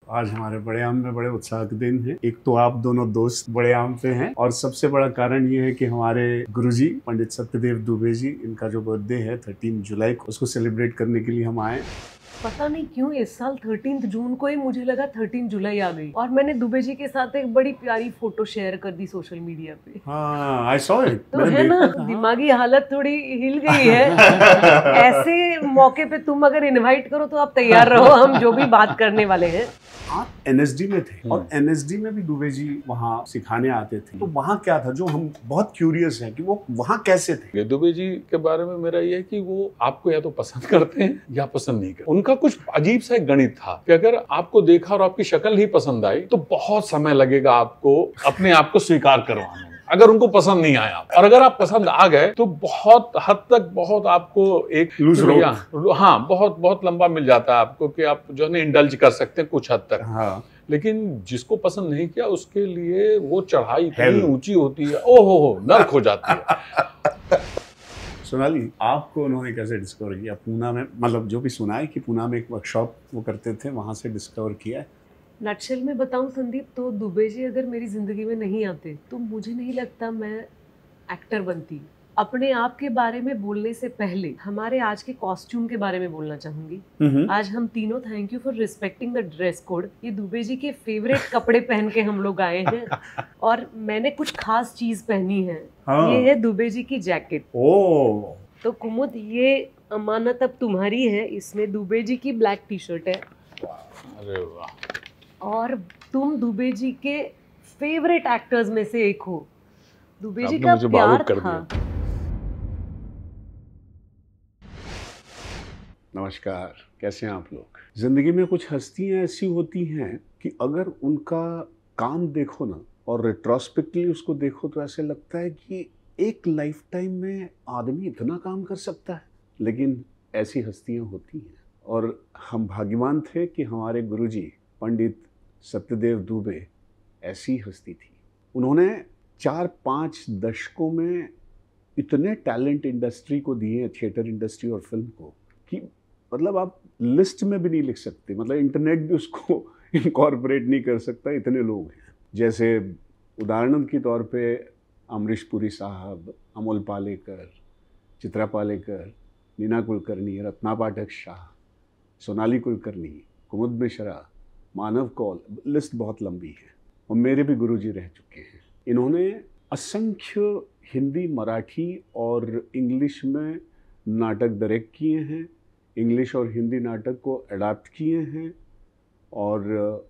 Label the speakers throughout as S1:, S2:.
S1: आज हमारे बड़े आम में बड़े उत्साह के दिन है। एक तो आप दोनों दोस्त बड़े आम पे हैं और सबसे बड़ा कारण ये है कि हमारे गुरुजी पंडित सत्यदेव दुबे जी, इनका जो बर्थडे है 13 जुलाई को, उसको सेलिब्रेट करने के लिए हम आए।
S2: पता नहीं क्यों इस साल 13 जून को ही मुझे लगा 13 जुलाई आ गई और मैंने दुबे जी के साथ एक बड़ी प्यारी फोटो शेयर कर दी सोशल मीडिया पे।
S1: हाँ, आई सॉ इट।
S2: तो है ना, दिमागी हालत थोड़ी हिल गई है। ऐसे मौके पे तुम अगर इनवाइट करो तो आप तैयार रहो, हम जो भी बात करने वाले हैं।
S1: आप एनएसडी में थे और एनएसडी में भी दुबे जी वहाँ सिखाने आते थे, तो वहाँ क्या था जो हम बहुत क्यूरियस हैं कि वो वहाँ कैसे थे।
S3: दुबे जी के बारे में मेरा ये है कि वो आपको या तो पसंद करते हैं या पसंद नहीं करते। उनका कुछ अजीब सा एक गणित था कि अगर आपको देखा और आपकी शक्ल ही पसंद आई तो बहुत समय लगेगा आपको अपने आप को स्वीकार करवाने में, अगर उनको पसंद नहीं आया। और अगर आप पसंद आ गए तो बहुत हद तक बहुत आपको एक हाँ बहुत लंबा मिल जाता है आपको कि आप जो है ना इंडल्ज कर सकते हैं कुछ हद तक।
S1: हाँ।
S3: लेकिन जिसको पसंद नहीं किया उसके लिए वो चढ़ाई इतनी ऊंची होती है, ओहो नर्क हो जाती है।
S1: सोनाली, आपको उन्होंने कैसे डिस्कवर किया? पूना में, मतलब जो भी सुना है कि पूना में एक वर्कशॉप वो करते थे, वहाँ से डिस्कवर किया है।
S2: नटशेल में बताऊं संदीप, तो दुबे जी अगर मेरी जिंदगी में नहीं आते तो मुझे नहीं लगता मैं एक्टर बनती। अपने आप के बारे में बोलने से पहले हमारे आज के कॉस्ट्यूम के बारे में बोलना चाहूंगी। आज हम तीनों, thank you for respecting the dress code, ये दुबे जी के फेवरेट कपड़े पहन के हम लोग आए हैं और मैंने कुछ खास चीज पहनी है। हाँ। ये है दुबे जी की जैकेट।
S1: ओह।
S2: तो कुमुद, ये अमानत अब तुम्हारी है। इसमें दुबे जी की ब्लैक टी शर्ट है।
S3: अरे वाह।
S2: और तुम दुबे जी के फेवरेट एक्टर्स में से एक हो। दुबे जी का प्यार था।
S1: नमस्कार, कैसे हैं आप लोग? जिंदगी में कुछ हस्तियां ऐसी होती हैं कि अगर उनका काम देखो ना और रेट्रोस्पेक्टिवली उसको देखो तो ऐसे लगता है कि एक लाइफ टाइम में आदमी इतना काम कर सकता है। लेकिन ऐसी हस्तियां होती हैं और हम भाग्यवान थे कि हमारे गुरुजी पंडित सत्यदेव दुबे ऐसी हस्ती थी। उन्होंने 4-5 दशकों में इतने टैलेंट इंडस्ट्री को दिए, थिएटर इंडस्ट्री और फिल्म को, कि मतलब आप लिस्ट में भी नहीं लिख सकते, मतलब इंटरनेट भी उसको इनकॉर्पोरेट नहीं कर सकता, इतने लोग हैं। जैसे उदाहरण के तौर पे अमरीश पुरी साहब, अमोल पालेकर, चित्रा पालेकर, नीना कुलकर्णी, रत्ना पाठक शाह, सोनाली कुलकर्णी, कुमुद मिश्रा, मानव कौल, लिस्ट बहुत लंबी है। और मेरे भी गुरुजी रह चुके हैं। इन्होंने असंख्य हिंदी, मराठी और इंग्लिश में नाटक डायरेक्ट किए हैं, इंग्लिश और हिंदी नाटक को अडाप्ट किए हैं और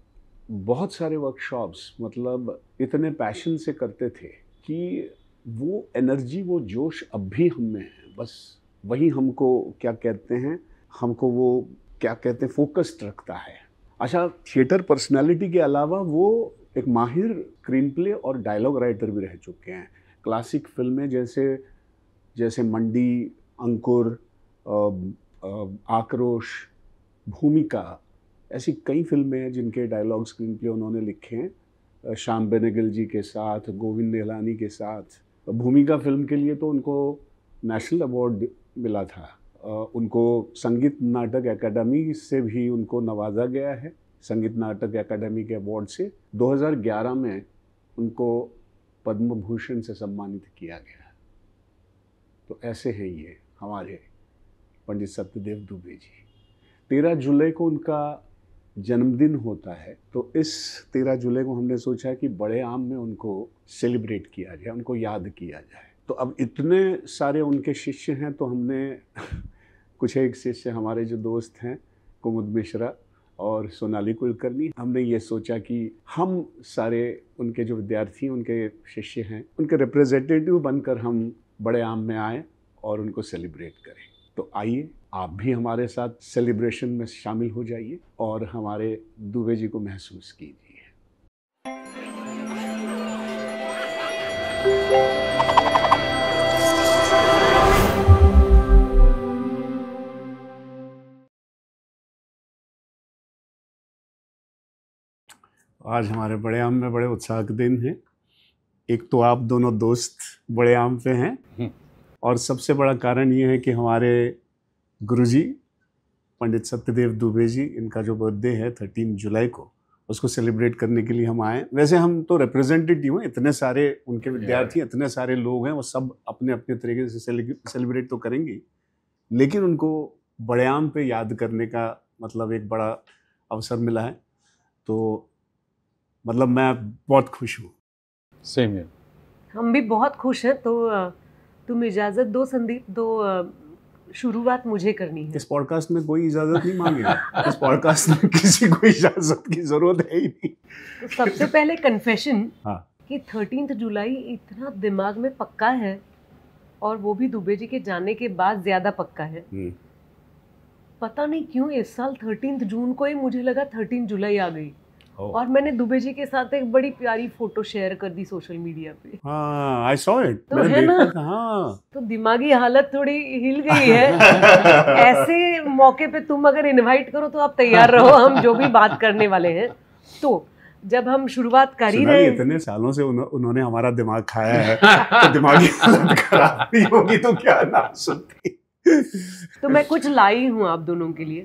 S1: बहुत सारे वर्कशॉप्स, मतलब इतने पैशन से करते थे कि वो एनर्जी, वो जोश अब भी हम में है। बस वही हमको क्या कहते हैं, हमको वो क्या कहते हैं, फोकस्ड रखता है। अच्छा, थिएटर पर्सनालिटी के अलावा वो एक माहिर स्क्रीन प्ले और डायलॉग राइटर भी रह चुके हैं। क्लासिक फिल्में जैसे मंडी, अंकुर, आक्रोश, भूमिका, ऐसी कई फिल्में हैं जिनके डायलॉग स्क्रीन प्ले उन्होंने लिखे हैं श्याम बेनेगल जी के साथ, गोविंद निहलानी के साथ। भूमिका फिल्म के लिए तो उनको नेशनल अवार्ड मिला था। उनको संगीत नाटक अकादमी से भी उनको नवाजा गया है, संगीत नाटक अकादमी के अवार्ड से। 2011 में उनको पद्म भूषण से सम्मानित किया गया। तो ऐसे हैं ये हमारे पंडित सत्यदेव दुबे जी। 13 जुलाई को उनका जन्मदिन होता है, तो इस 13 जुलाई को हमने सोचा कि बड़े आम में उनको सेलिब्रेट किया जाए, उनको याद किया जाए। तो अब इतने सारे उनके शिष्य हैं, तो हमने कुछ एक शिष्य, हमारे जो दोस्त हैं कुमुद मिश्रा और सोनाली कुलकर्णी, हमने ये सोचा कि हम सारे उनके जो विद्यार्थी, उनके शिष्य हैं, उनके रिप्रेजेंटेटिव बनकर हम बड़े आम में आए और उनको सेलिब्रेट करें। तो आइए आप भी हमारे साथ सेलिब्रेशन में शामिल हो जाइए और हमारे दुबे जी को महसूस कीजिए। आज हमारे बड़े आम में बड़े उत्साह के दिन है। एक तो आप दोनों दोस्त बड़े आम पे हैं और सबसे बड़ा कारण ये है कि हमारे गुरुजी पंडित सत्यदेव दुबे जी, इनका जो बर्थडे है 13 जुलाई को, उसको सेलिब्रेट करने के लिए हम आए। वैसे हम तो रिप्रेजेंटेटिव हैं, इतने सारे उनके विद्यार्थी, इतने सारे लोग हैं, वो सब अपने अपने तरीके से सेलिब्रेट तो करेंगे, लेकिन उनको बड़ेआम पे याद करने का मतलब एक बड़ा अवसर मिला है। तो मतलब मैं बहुत खुश हूँ।
S3: सेम है।
S2: हम भी बहुत खुश हैं। तो तुम इजाज़त दो संदीप, शुरुआत मुझे करनी है।
S1: इस पॉडकास्ट में कोई इजाज़त नहीं मांगेगा। इस पॉडकास्ट में किसी को इजाज़त की ज़रूरत है ही नहीं।
S2: तो सबसे पहले कन्फेशन
S1: हाँ।
S2: कि 13 जुलाई इतना दिमाग में पक्का है, और वो भी दुबे जी के जाने के बाद ज़्यादा पक्का है। पता नहीं क्यों इस साल 13 जून को ही मुझे लगा 13 जुलाई आ गई। और मैंने दुबे जी के साथ एक बड़ी प्यारी फोटो शेयर कर दी सोशल मीडिया पे।
S1: हाँ, आई सॉ इट।
S2: तो है ना,
S1: हाँ।
S2: तो दिमागी हालत थोड़ी हिल गई है। ऐसे मौके पे तुम अगर इनवाइट करो तो आप तैयार रहो, हम जो भी बात करने वाले हैं। तो जब हम शुरुआत कर ही रहे,
S1: इतने सालों से उन्होंने हमारा दिमाग खाया है, तो दिमागी हालत खराब नहीं होगी तो क्या ना सुनती।
S2: तो मैं कुछ लाई हूँ आप दोनों के लिए।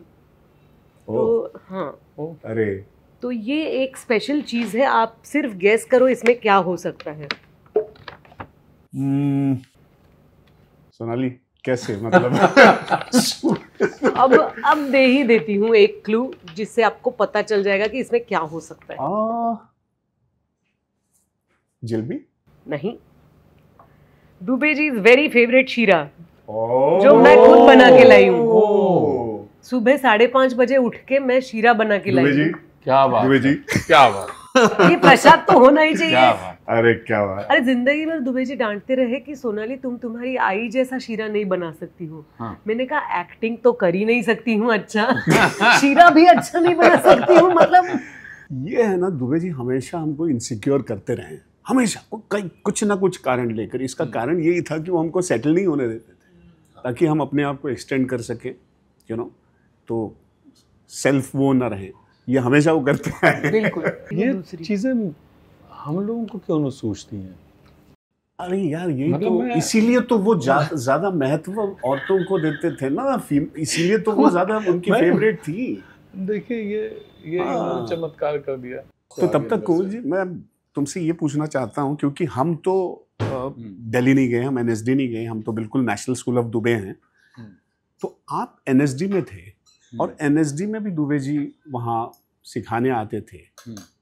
S2: तो हाँ,
S1: अरे
S2: तो ये एक स्पेशल चीज है, आप सिर्फ गेस करो इसमें क्या हो सकता है।
S1: सोनाली कैसे, मतलब
S2: अब दे ही देती हूँ एक क्लू, जिससे आपको पता चल जाएगा कि इसमें क्या हो सकता है।
S1: जलेबी?
S2: नहीं। दुबे जी वेरी फेवरेट शीरा, जो मैं खुद बना के लाई हूँ। सुबह 5:30 बजे उठ के मैं शीरा बना के लाई हूँ।
S3: क्या बात
S1: दुबे जी,
S3: क्या बात।
S2: ये प्रसाद तो होना ही चाहिए।
S3: क्या बात।
S1: अरे क्या बात।
S2: अरे जिंदगी भर दुबे जी डांटते रहे कि सोनाली तुम तुम्हारी आई जैसा शीरा नहीं बना सकती हो।
S3: हाँ।
S2: मैंने कहा एक्टिंग तो कर ही नहीं सकती हूँ अच्छा, शीरा भी अच्छा नहीं बना सकती हूँ। मतलब
S1: ये है ना, दुबे जी हमेशा हमको इनसिक्योर करते रहे, हमेशा कुछ ना कुछ कारण लेकर। इसका कारण यही था कि वो हमको सेटल नहीं होने देते थे, ताकि हम अपने आप को एक्सटेंड कर सके, यू नो। तो सेल्फ वो ना रहे, ये हमेशा वो करते हैं।
S2: बिल्कुल।
S3: ये चीजें हम लोगों को क्यों न सूझती हैं?
S1: अरे यार, यही
S3: मतलब
S1: तो इसीलिए तो वो ज्यादा महत्व औरतों को देते थे ना, इसीलिए तो वो ज्यादा उनकी फेवरेट थी।
S3: देखिए ये
S1: हाँ।
S3: चमत्कार कर दिया।
S1: तो तब तक कुंवर जी, मैं तुमसे ये पूछना चाहता हूँ, क्योंकि हम तो दिल्ली नहीं गए, हम एनएसडी नहीं गए, हम तो बिल्कुल नेशनल स्कूल ऑफ दुबे हैं। तो आप एनएसडी में थे, और एनएसडी में भी दुबे जी वहाँ सिखाने आते थे।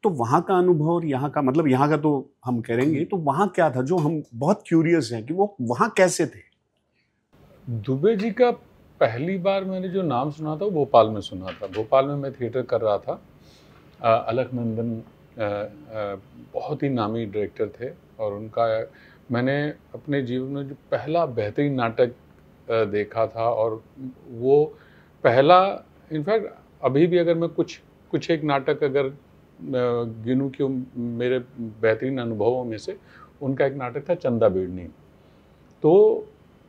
S1: तो वहाँ का अनुभव और यहाँ का, मतलब यहाँ का तो हम करेंगे, तो वहाँ क्या था जो हम बहुत क्यूरियस हैं कि वो वहाँ कैसे थे?
S3: दुबे जी का पहली बार मैंने जो नाम सुना था वो भोपाल में सुना था। भोपाल में मैं थिएटर कर रहा था। अलकनंदन बहुत ही नामी डायरेक्टर थे, और उनका मैंने अपने जीवन में जो पहला बेहतरीन नाटक देखा था, और वो पहला, इनफैक्ट अभी भी अगर मैं कुछ एक नाटक अगर गिनूं कि मेरे बेहतरीन अनुभवों में से, उनका एक नाटक था चंदा बेड़नी। तो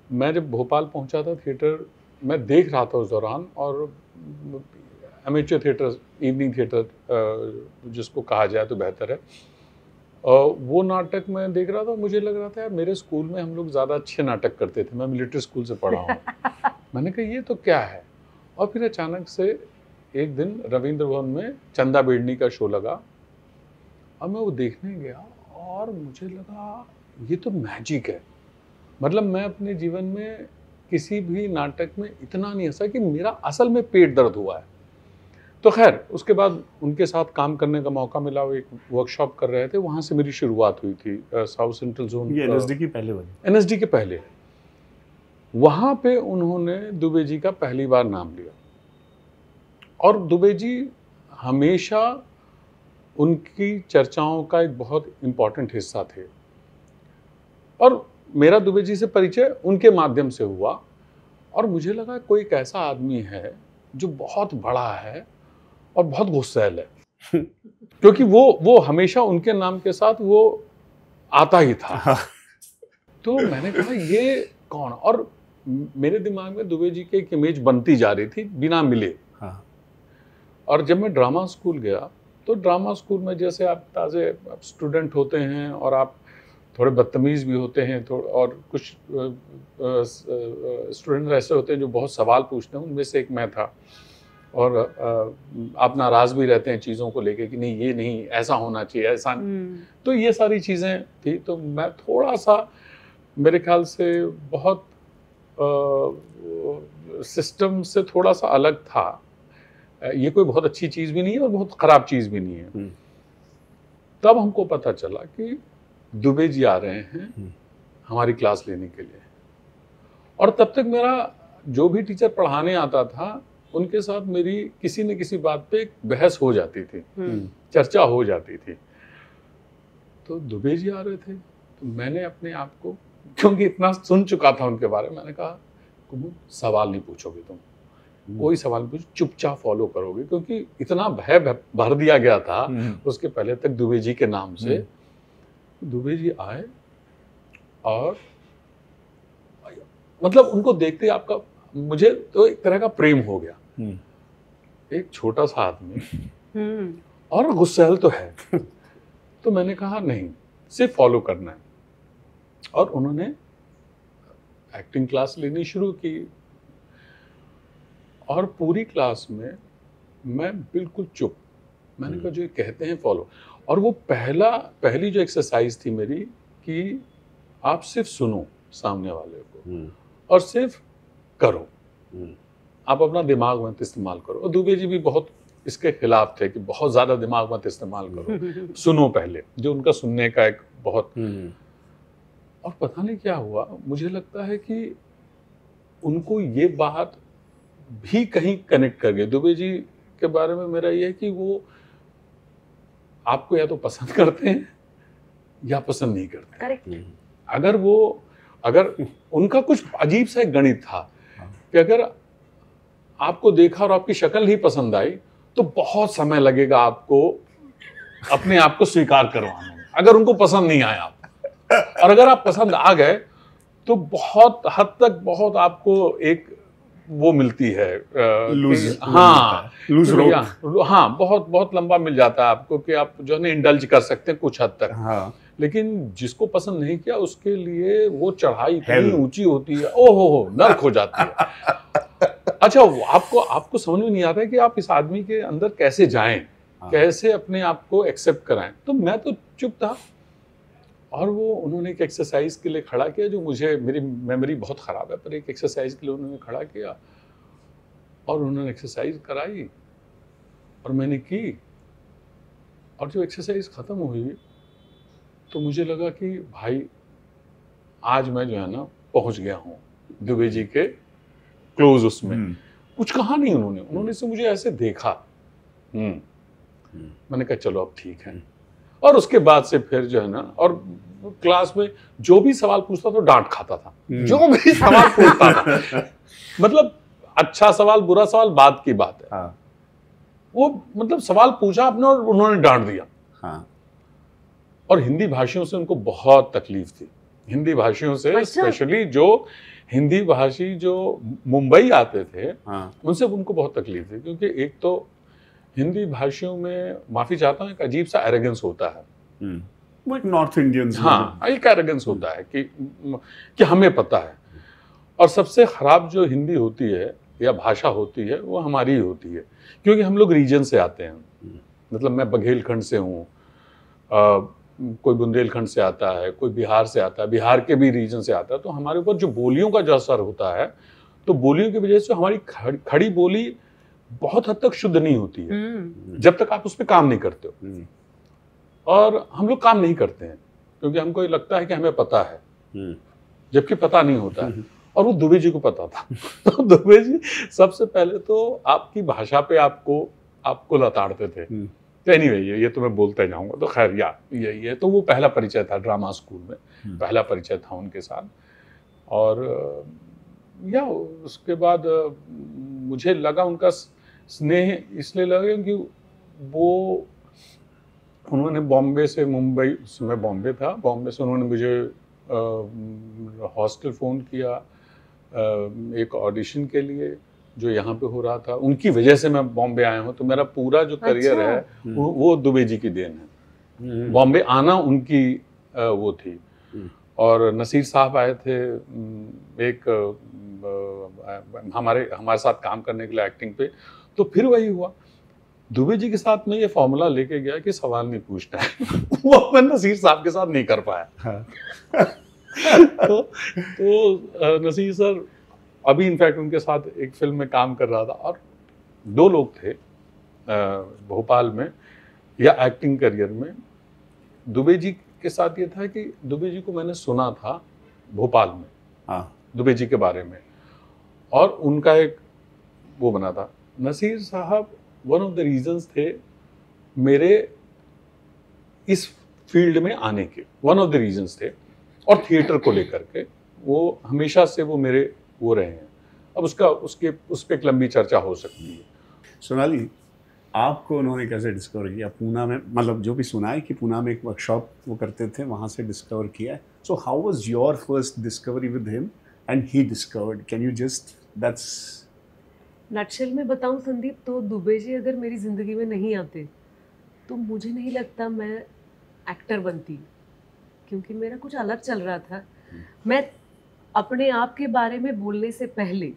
S3: मैं जब भोपाल पहुंचा था, थिएटर मैं देख रहा था उस दौरान, और एमेच्योर थिएटर, इवनिंग थिएटर जिसको कहा जाए तो बेहतर है, वो नाटक मैं देख रहा था। मुझे लग रहा था यार, मेरे स्कूल में हम लोग ज़्यादा अच्छे नाटक करते थे, मैं मिलिट्री स्कूल से पढ़ा हूँ। मैंने कहा ये तो क्या है। और फिर अचानक से एक दिन रविंद्र भवन में चंदा बेड़नी का शो लगा, और मैं वो देखने गया, और मुझे लगा ये तो मैजिक है। मतलब मैं अपने जीवन में किसी भी नाटक में इतना नहीं हंसा कि मेरा असल में पेट दर्द हुआ है। तो खैर उसके बाद उनके साथ काम करने का मौका मिला, वो एक वर्कशॉप कर रहे थे, वहाँ से मेरी शुरुआत हुई थी साउथ सेंट्रल जोन।
S1: ये एनएसडी की पहले वाली?
S3: एनएसडी के पहले। वहाँ पे उन्होंने दुबे जी का पहली बार नाम लिया, और दुबे जी हमेशा उनकी चर्चाओं का एक बहुत इम्पॉर्टेंट हिस्सा थे। और मेरा दुबे जी से परिचय उनके माध्यम से हुआ, और मुझे लगा कोई एक ऐसा आदमी है जो बहुत बड़ा है और बहुत गुस्सैल है। क्योंकि वो हमेशा उनके नाम के साथ वो आता ही था। तो मैंने कहा ये कौन, और मेरे दिमाग में दुबे जी की एक इमेज बनती जा रही थी बिना मिले। और जब मैं ड्रामा स्कूल गया, तो ड्रामा स्कूल में जैसे आप ताज़े स्टूडेंट होते हैं, और आप थोड़े बदतमीज़ भी होते हैं, और कुछ स्टूडेंट ऐसे होते हैं जो बहुत सवाल पूछते हैं, उनमें से एक मैं था। और आप नाराज भी रहते हैं चीज़ों को लेके कि नहीं ये नहीं ऐसा होना चाहिए ऐसा नहीं। तो ये सारी चीज़ें थी। तो मैं थोड़ा सा मेरे ख्याल से बहुत सिस्टम से थोड़ा सा अलग था। ये कोई बहुत अच्छी चीज़ भी नहीं है और बहुत ख़राब चीज़ भी नहीं है। तब हमको पता चला कि दुबे जी आ रहे हैं हमारी क्लास लेने के लिए। और तब तक मेरा जो भी टीचर पढ़ाने आता था उनके साथ मेरी किसी न किसी बात पे एक बहस हो जाती थी, चर्चा हो जाती थी। तो दुबे जी आ रहे थे तो मैंने अपने आप को, क्योंकि इतना सुन चुका था उनके बारे में, मैंने कहा कुमुद सवाल नहीं पूछोगे तुम, कोई सवाल नहीं पूछो, चुपचाप फॉलो करोगे, क्योंकि इतना भय भर दिया गया था उसके पहले तक दुबे जी के नाम से। दुबे जी आए और मतलब उनको देखते आपका, मुझे तो एक तरह का प्रेम हो गया। एक छोटा सा आदमी और गुस्सैल तो है। तो मैंने कहा नहीं, सिर्फ फॉलो करना है। और उन्होंने एक्टिंग क्लास लेनी शुरू की और पूरी क्लास में मैं बिल्कुल चुप। मैंने कहा जो कहते हैं फॉलो। और वो पहली जो एक्सरसाइज थी मेरी कि आप सिर्फ सुनो सामने वाले को और सिर्फ करो, आप अपना दिमाग मत इस्तेमाल करो। और दुबे जी भी बहुत इसके खिलाफ थे कि बहुत ज़्यादा दिमाग मत इस्तेमाल करो, सुनो पहले, जो उनका सुनने का एक बहुत। और पता नहीं क्या हुआ, मुझे लगता है कि उनको ये बात भी कहीं कनेक्ट कर गई। दुबे जी के बारे में मेरा ये है कि वो आपको या तो पसंद करते हैं या पसंद नहीं करते। करेक्ट। अगर उनका कुछ अजीब सा एक गणित था कि अगर आपको देखा और आपकी शक्ल ही पसंद आई तो बहुत समय लगेगा आपको अपने आप को स्वीकार करवाने में, अगर उनको पसंद नहीं आया आप। और अगर आप पसंद आ गए तो बहुत हद तक बहुत आपको एक वो मिलती है हाँ बहुत बहुत लंबा मिल जाता है आपको कि आप जो है इंडल्ज कर सकते हैं कुछ हद तक। हाँ। लेकिन जिसको पसंद नहीं किया उसके लिए वो चढ़ाई इतनी ऊंची होती है, ओहो नर्क हो जाती है। अच्छा, आपको समझ में नहीं आता है कि आप इस आदमी के अंदर कैसे जाएं, कैसे अपने आप को एक्सेप्ट कराएं। तो मैं तो चुप था और वो उन्होंने एक एक्सरसाइज के लिए खड़ा किया, जो मुझे, मेरी मेमोरी बहुत ख़राब है, पर एक एक्सरसाइज के लिए उन्होंने खड़ा किया और उन्होंने एक्सरसाइज कराई और मैंने की। और जब एक्सरसाइज ख़त्म हुई तो मुझे लगा कि भाई आज मैं जो है ना पहुंच गया हूँ दुबे जी के क्लोज। उसमें कुछ कहा नहीं उन्होंने से मुझे ऐसे देखा। मैंने कहा चलो अब ठीक है। और उसके बाद से फिर जो है ना, और क्लास में जो भी सवाल पूछता तो डांट खाता था, जो भी सवाल पूछता था। मतलब अच्छा सवाल बुरा सवाल बाद की बात है। हाँ। वो मतलब सवाल पूछा आपने और उन्होंने डांट दिया। हाँ। और हिंदी भाषियों से उनको बहुत तकलीफ थी, हिंदी भाषियों से, स्पेशली जो हिंदी भाषी जो मुंबई आते थे। हाँ। उनसे उनको बहुत तकलीफ थी, क्योंकि एक तो हिंदी भाषियों में, माफी चाहता हूँ, एक अजीब सा एरोगेंस होता है।
S1: वो एक नॉर्थ इंडियंस,
S3: हाँ, एक एरोगेंस होता है कि हमें पता है। और सबसे खराब जो हिंदी होती है या भाषा होती है वो हमारी ही होती है, क्योंकि हम लोग रीजन से आते हैं। मतलब मैं बघेलखंड से हूँ, कोई बुंदेलखंड से आता है, कोई बिहार से आता है, बिहार के भी रीजन से आता है। तो हमारे ऊपर जो बोलियों का जो असर होता है, तो बोलियों की वजह से हमारी खड़ी बोली बहुत हद तक शुद्ध नहीं होती है जब तक आप उस पर काम नहीं करते हो। और हम लोग काम नहीं करते हैं क्योंकि हमको ये लगता है कि हमें पता है, जबकि पता नहीं होता है। और वो दुबे जी को पता था। तो दुबे जी सबसे पहले तो आपकी भाषा पे आपको लताड़ते थे। तो एनीवे ये तो मैं बोलते जाऊंगा। तो खैर ये तो वो पहला परिचय था ड्रामा स्कूल में, पहला परिचय था उनके साथ। और उसके बाद मुझे लगा उनका स्नेह इसलिए लगा क्योंकि वो, उन्होंने बॉम्बे से मुंबई, उस समय बॉम्बे था, बॉम्बे से उन्होंने मुझे हॉस्टल फ़ोन किया एक ऑडिशन के लिए जो यहाँ पे हो रहा था। उनकी वजह से मैं बॉम्बे आया हूँ। तो मेरा पूरा जो करियर है वो दुबे जी की देन है। बॉम्बे आना उनकी वो थी। और नसीर साहब आए थे एक हमारे साथ काम करने के लिए एक्टिंग पे। तो फिर वही हुआ, दुबे जी के साथ में ये फॉर्मूला लेके गया कि सवाल नहीं पूछना है वो मैं नसीर साहब के साथ नहीं कर पाया।
S1: हाँ।
S3: तो नसीर सर अभी इनफैक्ट उनके साथ एक फिल्म में काम कर रहा था, और 2 लोग थे भोपाल में या एक्टिंग करियर में। दुबे जी के साथ ये था कि दुबे जी को मैंने सुना था भोपाल में,
S1: हाँ।
S3: दुबे जी के बारे में, और उनका एक वो बना था। नसीर साहब वन ऑफ द रीजंस थे मेरे इस फील्ड में आने के, वन ऑफ द रीजंस थे, और थिएटर को लेकर के वो हमेशा से वो मेरे वो रहे हैं। अब उस पर एक लंबी चर्चा हो सकती है।
S1: सोनाली, आपको उन्होंने कैसे डिस्कवर किया? पूना में, मतलब जो भी सुना है कि पूना में एक वर्कशॉप वो करते थे, वहाँ से डिस्कवर किया है। So how was your first discovery with him and he discovered? Can you just that's
S2: nutshell में बताऊं संदीप, तो दुबे जी अगर मेरी ज़िंदगी में नहीं आते तो मुझे नहीं लगता मैं एक्टर बनती, क्योंकि मेरा कुछ अलग चल रहा था। मैं अपने आप के बारे में बोलने से पहले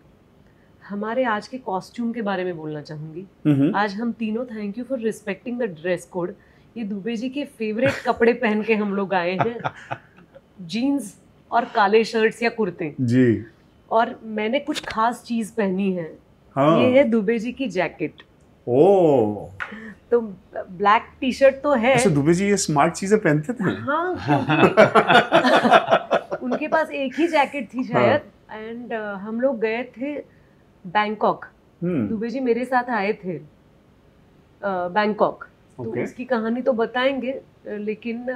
S2: हमारे आज के कॉस्ट्यूम के बारे में बोलना चाहूँगी। आज हम तीनों, thank you for respecting the dress code, ये दुबे जी के फेवरेट कपड़े पहन के हम लोग आए हैं, जीन्स और काले शर्ट्स या कुर्ते
S1: जी।
S2: और मैंने कुछ खास चीज़ पहनी है।
S1: हाँ।
S2: ये है दुबे जी की जैकेट।
S1: ओ,
S2: तो ब्लैक टी शर्ट तो है।
S1: अच्छा, दुबे जी ये स्मार्ट चीजें पहनते थे?
S2: हाँ, उनके पास एक ही जैकेट थी शायद। एंड हम लोग गए थे बैंकॉक। दुबे जी मेरे साथ आए थे बैंकॉक। तो उसकी कहानी तो बताएंगे, लेकिन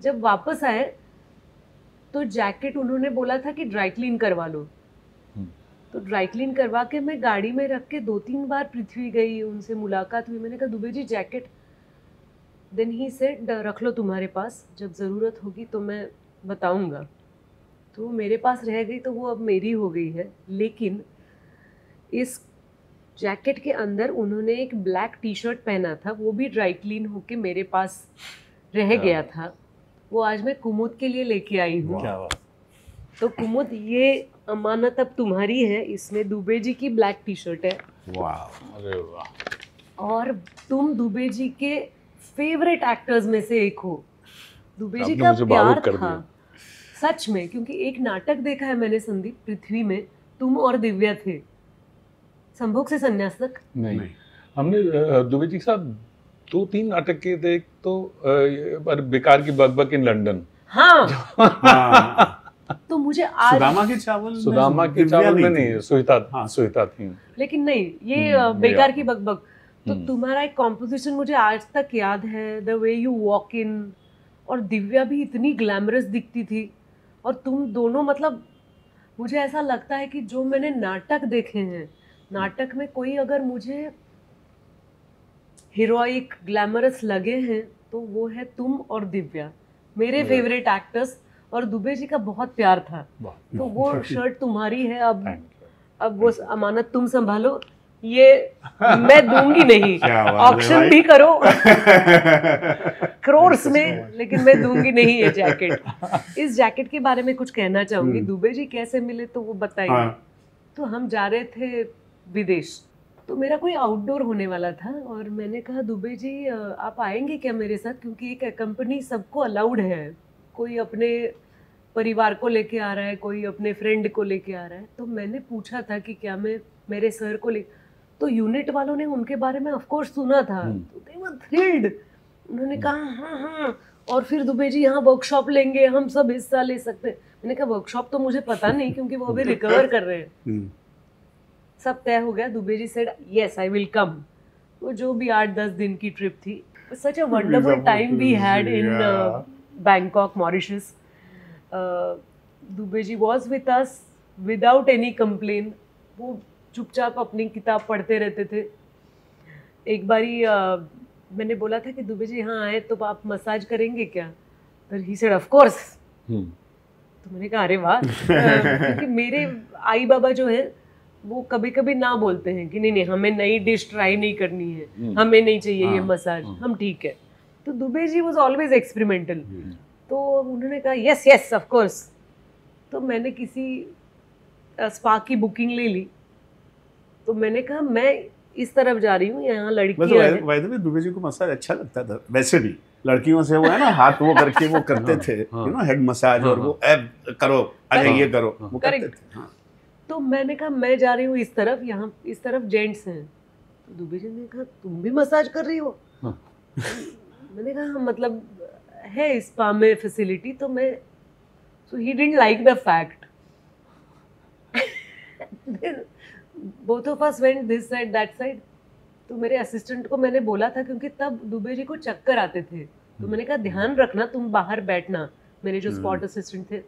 S2: जब वापस आए तो जैकेट उन्होंने बोला था कि ड्राई क्लीन करवा लो। तो ड्राई क्लीन करवा के मैं गाड़ी में रख के 2-3 बार पृथ्वी गई, उनसे मुलाकात हुई। मैंने कहा Dubey ji jacket, then he said रख लो तुम्हारे पास, जब ज़रूरत होगी तो मैं बताऊंगा। तो मेरे पास रह गई, तो वो अब मेरी हो गई है। लेकिन इस जैकेट के अंदर उन्होंने एक ब्लैक टी शर्ट पहना था, वो भी ड्राई क्लीन होके मेरे पास रह गया था। वो आज मैं कुमुद के लिए लेके आई हूँ। तो कुमुद, ये अमानत अब तुम्हारी है। इसमें दुबे जी की ब्लैक टी शर्ट है।
S1: वाह,
S3: अरे वाह।
S2: और तुम दुबे जी के फेवरेट एक्टर्स में से एक हो। दुबे जी का प्यार था सच में, क्योंकि एक नाटक देखा है मैंने संदीप, पृथ्वी में तुम और दिव्या थे, संभोग से संन्यास तक।
S3: नहीं, हमने दुबे जी के साथ 2-3 नाटक किए थे। एक तो बेकार की बकबक इन लंदन।
S2: हाँ। तो मुझे आज
S1: सुदामा के चावल
S3: में नहीं, सुहिता थी।
S2: लेकिन नहीं, ये बेकार की बकबक। तो तुम्हारा एक कॉम्पोजिशन मुझे आज तक याद है, the way you walk in. और दिव्या भी इतनी ग्लैमरस दिखती थी। और तुम दोनों, मतलब मुझे ऐसा लगता है कि जो मैंने नाटक देखे हैं, नाटक में कोई अगर मुझे हीरोइक ग्लैमरस लगे हैं तो वो है तुम और दिव्या, मेरे फेवरेट एक्टर्स। और दुबे जी का बहुत प्यार था। तो वो शर्ट तुम्हारी है। अब वो अमानत तुम संभालो, ये मैं दूंगी नहीं। ऑक्शन भी करो क्रोर्स में, लेकिन मैं दूंगी नहीं ये जैकेट। इस जैकेट के बारे में कुछ कहना चाहूंगी। दुबे जी कैसे मिले तो वो बताइए। तो हम जा रहे थे विदेश, तो मेरा कोई आउटडोर होने वाला था और मैंने कहा दुबे जी आप आएंगे क्या मेरे साथ, क्योंकि एक कंपनी सबको अलाउड है। कोई अपने परिवार को लेके आ रहा है, कोई अपने फ्रेंड को लेके आ रहा है। तो मैंने पूछा था कि क्या मैं मेरे सर को ले, तो यूनिट वालों ने उनके बारे में ऑफ कोर्स सुना था, तो दे वर थ्रिल्ड। उन्होंने कहा हाँ, और फिर दुबे जी यहाँ वर्कशॉप लेंगे, हम सब हिस्सा ले सकते हैं। मैंने कहा वर्कशॉप तो मुझे पता नहीं, क्योंकि वो अभी रिकवर कर रहे हैं। सब तय हो गया। Dubey ji said yes I will come. वो जो भी 8-10 दिन की ट्रिप थी, such a wonderful time we had in Bangkok, Mauritius. Dubey ji was with us without any complain. वो चुपचाप अपनी किताब पढ़ते रहते थे। एक बारी मैंने बोला था कि दुबे जी यहाँ आए तो आप मसाज करेंगे क्या, तो ही सेड ऑफ कोर्स। तो मैंने कहा अरे वाह, क्योंकि मेरे आई बाबा जो है वो कभी कभी ना बोलते हैं कि नहीं हमें नई डिश ट्राई नहीं करनी है, हमें नहीं चाहिए ये मसाज, हम ठीक है। तो Dubey ji was always experimental. तो उन्होंने कहा यस यस ऑफ कोर्स। तो मैंने किसी स्पा की बुकिंग ले ली। तो मैंने कहा मैं इस तरफ जा रही हूँ, यहाँ लड़कियाँ
S1: वैसे
S2: हैं।
S1: वैसे भी दुबे जी को मसाज अच्छा लगता था वैसे भी, लड़कियों से वो है ना हाथ वो करके वो करते थे,
S3: हाँ।
S1: यू नो हेड मसाज, और
S3: हाँ,
S1: वो करो अच्छा
S2: हाँ,
S1: ये करो,
S3: हाँ,
S1: वो करते
S2: correct।
S1: थे। हाँ।
S2: तो मैंने कहा मैं जा रही हूँ इस तरफ, यहाँ इस तरफ जेंट्स हैं। तो दुबे जी ने कहा तुम भी मसाज कर रही हो?
S3: हाँ।
S2: मैंने कहा "हाँ, मतलब है इस स्पा में फैसिलिटी।" तो मैं, so he didn't like the fact. Both of us went this side that side. तो मेरे असिस्टेंट को मैंने बोला था, क्योंकि तब दुबे जी को चक्कर आते थे, तो मैंने कहा ध्यान रखना, तुम बाहर बैठना। मेरे जो स्पॉट असिस्टेंट थे,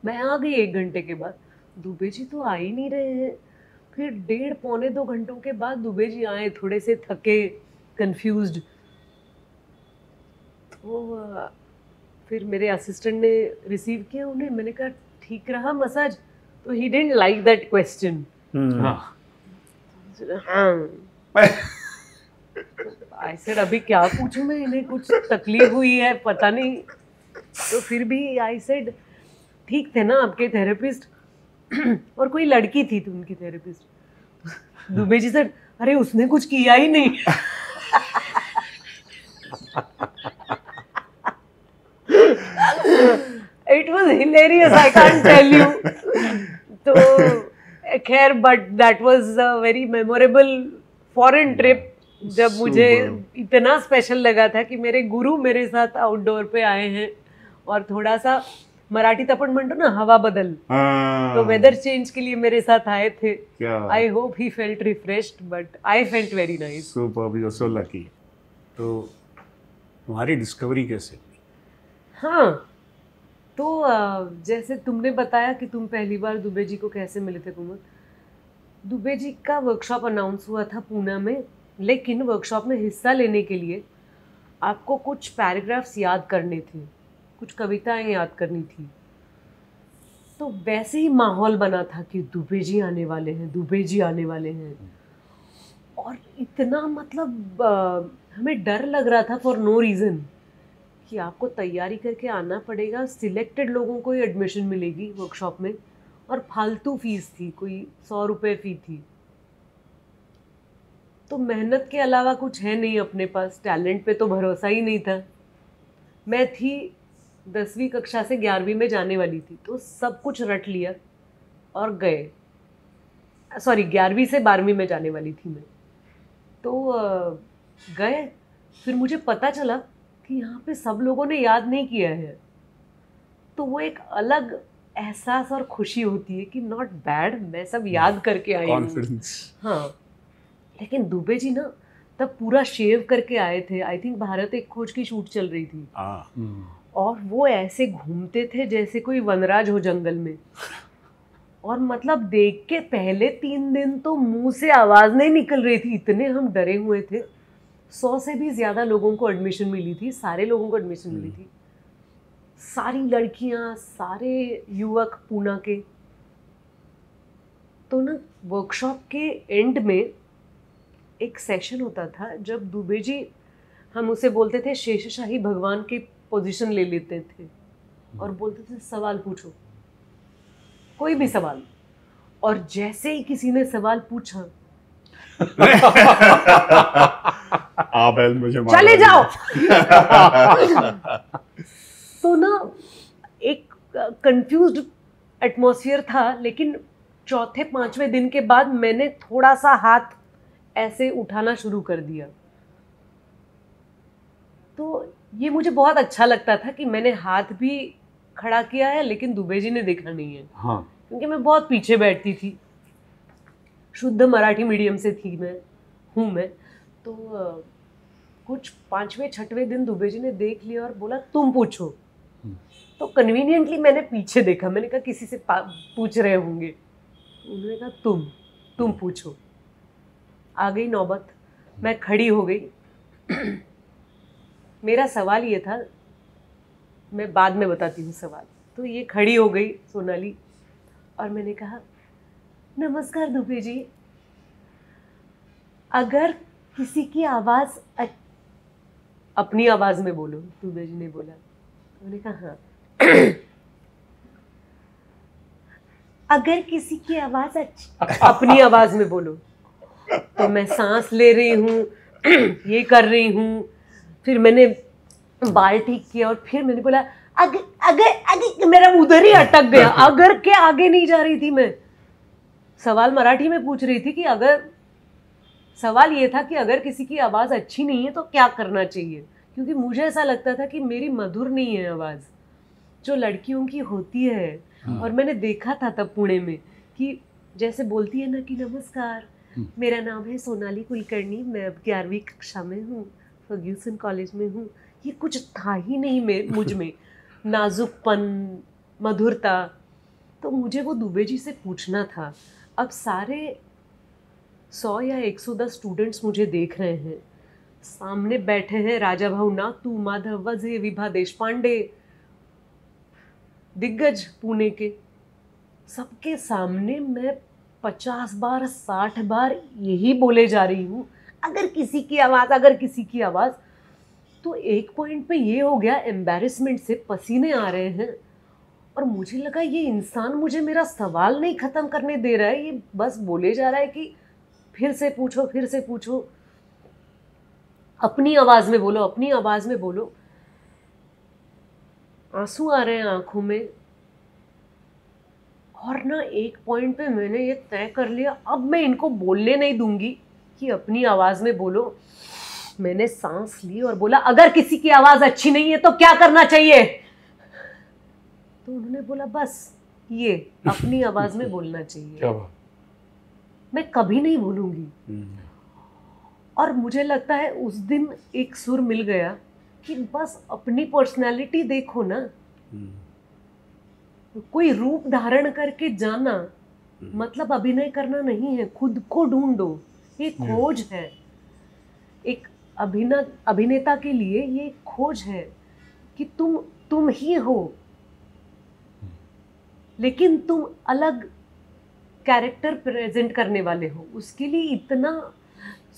S2: मैं आ गई 1 घंटे के बाद, दुबे जी तो आ ही नहीं रहे हैं। फिर 1.5-2 घंटों के बाद दुबे जी आए, थोड़े से थके, कंफ्यूज्ड। तो फिर मेरे असिस्टेंट ने रिसीव किया उन्हें। मैंने कहा ठीक रहा मसाज? तो ही डिडंट लाइक दैट क्वेश्चन।
S3: हाँ।
S2: हाँ, आई सेड अभी क्या पूछूं मैं इन्हें, कुछ तकलीफ हुई है पता नहीं। तो फिर भी आई सेड ठीक थे ना आपके थेरेपिस्ट? और कोई लड़की थी तो उनकी थेरेपिस्ट। दुबे जी सर, अरे उसने कुछ किया ही नहीं। It was hilarious, I can't tell you. तो खैर, but that was a very memorable foreign trip, जब मुझे इतना स्पेशल लगा था कि मेरे गुरु मेरे साथ आउटडोर पे आए हैं, और थोड़ा सा मराठी तपन म्हणतो ना हवा बदल, तो वेदर चेंज के लिए मेरे साथ आए थे। I hope he felt refreshed, but I felt very nice.
S1: Super, you are so lucky. तो तुम्हारी डिस्कवरी कैसे हुई?
S2: हाँ, तो जैसे तुमने बताया कि तुम पहली बार दुबे जी को कैसे मिले थे कुमार, दुबे जी का वर्कशॉप अनाउंस हुआ था पूना में, लेकिन वर्कशॉप में हिस्सा लेने के लिए आपको कुछ पैराग्राफ्स याद करने थे, कुछ कविताएं याद करनी थी। तो वैसे ही माहौल बना था कि दुबे जी आने वाले हैं, दुबे जी आने वाले हैं। और इतना मतलब हमें डर लग रहा था फॉर नो रीज़न, कि आपको तैयारी करके आना पड़ेगा, सिलेक्टेड लोगों को ही एडमिशन मिलेगी वर्कशॉप में, और फालतू फीस थी, कोई 100 रुपये फ़ी थी। तो मेहनत के अलावा कुछ है नहीं अपने पास, टैलेंट पे तो भरोसा ही नहीं था। मैं थी 10वीं कक्षा से 11वीं में जाने वाली थी, तो सब कुछ रट लिया और गए। सॉरी, 11वीं से 12वीं में जाने वाली थी मैं। तो गए, फिर मुझे पता चला कि यहाँ पे सब लोगों ने याद नहीं किया है। तो वो एक अलग एहसास और खुशी होती है कि नॉट बैड, मैं सब याद करके आई हूँ।
S1: कॉन्फिडेंस।
S2: हाँ, लेकिन दुबे जी ना तब पूरा शेव करके आए थे। आई थिंक भारत एक खोज की शूट चल रही थी, और वो ऐसे घूमते थे जैसे कोई वनराज हो जंगल में। और मतलब देख के पहले 3 दिन तो मुंह से आवाज़ नहीं निकल रही थी, इतने हम डरे हुए थे। 100 से भी ज़्यादा लोगों को एडमिशन मिली थी, सारे लोगों को एडमिशन मिली थी, सारी लड़कियां, सारे युवक पूना के। तो ना वर्कशॉप के एंड में एक सेशन होता था जब दुबे जी, हम उसे बोलते थे शेषशाही भगवान की पोजीशन ले लेते थे और बोलते थे सवाल पूछो, कोई भी सवाल। और जैसे ही किसी ने सवाल पूछा,
S1: आप मुझे
S2: चले जाओ। तो ना एक कंफ्यूज्ड एटमॉस्फेयर था, लेकिन 4-5वें दिन के बाद मैंने थोड़ा सा हाथ ऐसे उठाना शुरू कर दिया। तो ये मुझे बहुत अच्छा लगता था कि मैंने हाथ भी खड़ा किया है, लेकिन दुबे जी ने देखा नहीं है।
S3: हाँ।
S2: क्योंकि मैं बहुत पीछे बैठती थी, शुद्ध मराठी मीडियम से थी मैं। तो कुछ 5वें-6वें दिन दुबे जी ने देख लिया और बोला तुम पूछो। तो कन्वीनियंटली मैंने पीछे देखा, मैंने कहा किसी से पूछ रहे होंगे। उन्होंने कहा तुम पूछो। आ गई नौबत, मैं खड़ी हो गई। मेरा सवाल ये था, मैं बाद में बताती हूँ सवाल। तो ये खड़ी हो गई सोनाली, और मैंने कहा नमस्कार दुबे जी, अगर किसी की आवाज़ अपनी आवाज़ में बोलो। दुबे जी ने बोला। मैंने कहा हाँ। अगर किसी की आवाज़ अपनी आवाज़ में बोलो। तो मैं सांस ले रही हूँ, ये कर रही हूँ, फिर मैंने बाल ठीक किया और फिर मैंने बोला आगे आगे आगे, मेरा उधर ही अटक गया। अगर के आगे नहीं जा रही थी मैं। सवाल मराठी में पूछ रही थी कि अगर, सवाल ये था कि अगर किसी की आवाज़ अच्छी नहीं है तो क्या करना चाहिए, क्योंकि मुझे ऐसा लगता था कि मेरी मधुर नहीं है आवाज़ जो लड़कियों की होती है। और मैंने देखा था तब पुणे में कि जैसे बोलती है ना कि नमस्कार, मेरा नाम है सोनाली कुलकर्णी, मैं अब 11वीं कक्षा में हूँ, फर्ग्यूसन कॉलेज में हूँ। ये कुछ था ही नहीं मुझ में, नाजुकपन, मधुरता। तो मुझे वो दुबे जी से पूछना था। अब सारे 100 या 110 स्टूडेंट्स मुझे देख रहे हैं, सामने बैठे हैं राजा भाऊ नातू, माधव वजे, विभा देशपांडे, दिग्गज पुणे के, सबके सामने मैं 50 बार 60 बार यही बोले जा रही हूँ, अगर किसी की आवाज़, अगर किसी की आवाज़। तो एक पॉइंट पे ये हो गया, एम्बैरेसमेंट से पसीने आ रहे हैं और मुझे लगा ये इंसान मुझे मेरा सवाल नहीं ख़त्म करने दे रहा है, ये बस बोले जा रहा है कि फिर से पूछो, फिर से पूछो, अपनी आवाज़ में बोलो, अपनी आवाज़ में बोलो। आंसू आ रहे हैं आंखों में। और ना एक पॉइंट पे मैंने ये तय कर लिया, अब मैं इनको बोलने नहीं दूंगी कि अपनी आवाज़ में बोलो। मैंने सांस ली और बोला अगर किसी की आवाज़ अच्छी नहीं है तो क्या करना चाहिए। तो उन्होंने बोला बस ये अपनी आवाज़ में बोलना चाहिए।
S3: क्या बात।
S2: मैं कभी नहीं भूलूंगी। और मुझे लगता है उस दिन एक सुर मिल गया कि बस अपनी पर्सनालिटी देखो ना, कोई रूप धारण करके जाना मतलब अभिनय करना नहीं है, खुद को ढूंढो। ये खोज है, एक अभिनेता के लिए ये खोज है कि तुम ही हो, लेकिन तुम अलग कैरेक्टर प्रेजेंट करने वाले हो। उसके लिए इतना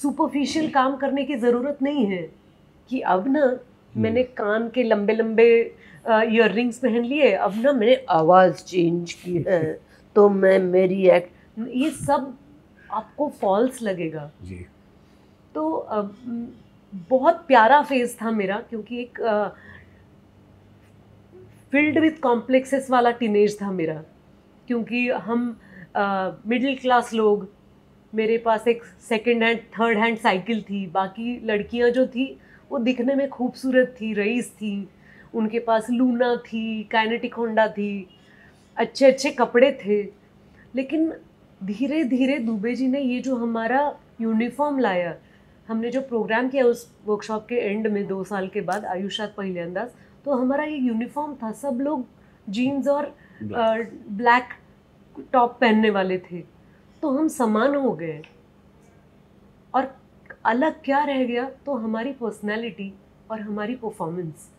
S2: सुपरफिशियल काम करने की ज़रूरत नहीं है कि अब ना मैंने कान के लंबे लंबे ईयर रिंग्स पहन लिए, अब ना मैंने आवाज़ चेंज की है तो मेरी एक्ट, ये सब आपको फॉल्स लगेगा जी। तो बहुत प्यारा फेज था मेरा, क्योंकि एक फिल्ड विथ कॉम्प्लेक्सेस वाला टीनेज था मेरा, क्योंकि हम मिडिल क्लास लोग, मेरे पास एक second hand third hand cycle थी, बाकी लड़कियां जो थी वो दिखने में खूबसूरत थी, रईस थी, उनके पास लूना थी, काइनेटिक होंडा थी, अच्छे अच्छे कपड़े थे। लेकिन धीरे धीरे दुबे जी ने ये जो हमारा यूनिफॉर्म लाया, हमने जो प्रोग्राम किया उस वर्कशॉप के एंड में 2 साल के बाद, आयुष्यात पहिले अंदाज, तो हमारा ये यूनिफॉर्म था, सब लोग जीन्स और ब्लैक टॉप पहनने वाले थे, तो हम समान हो गए। और अलग क्या रह गया, तो हमारी पर्सनैलिटी और हमारी performance.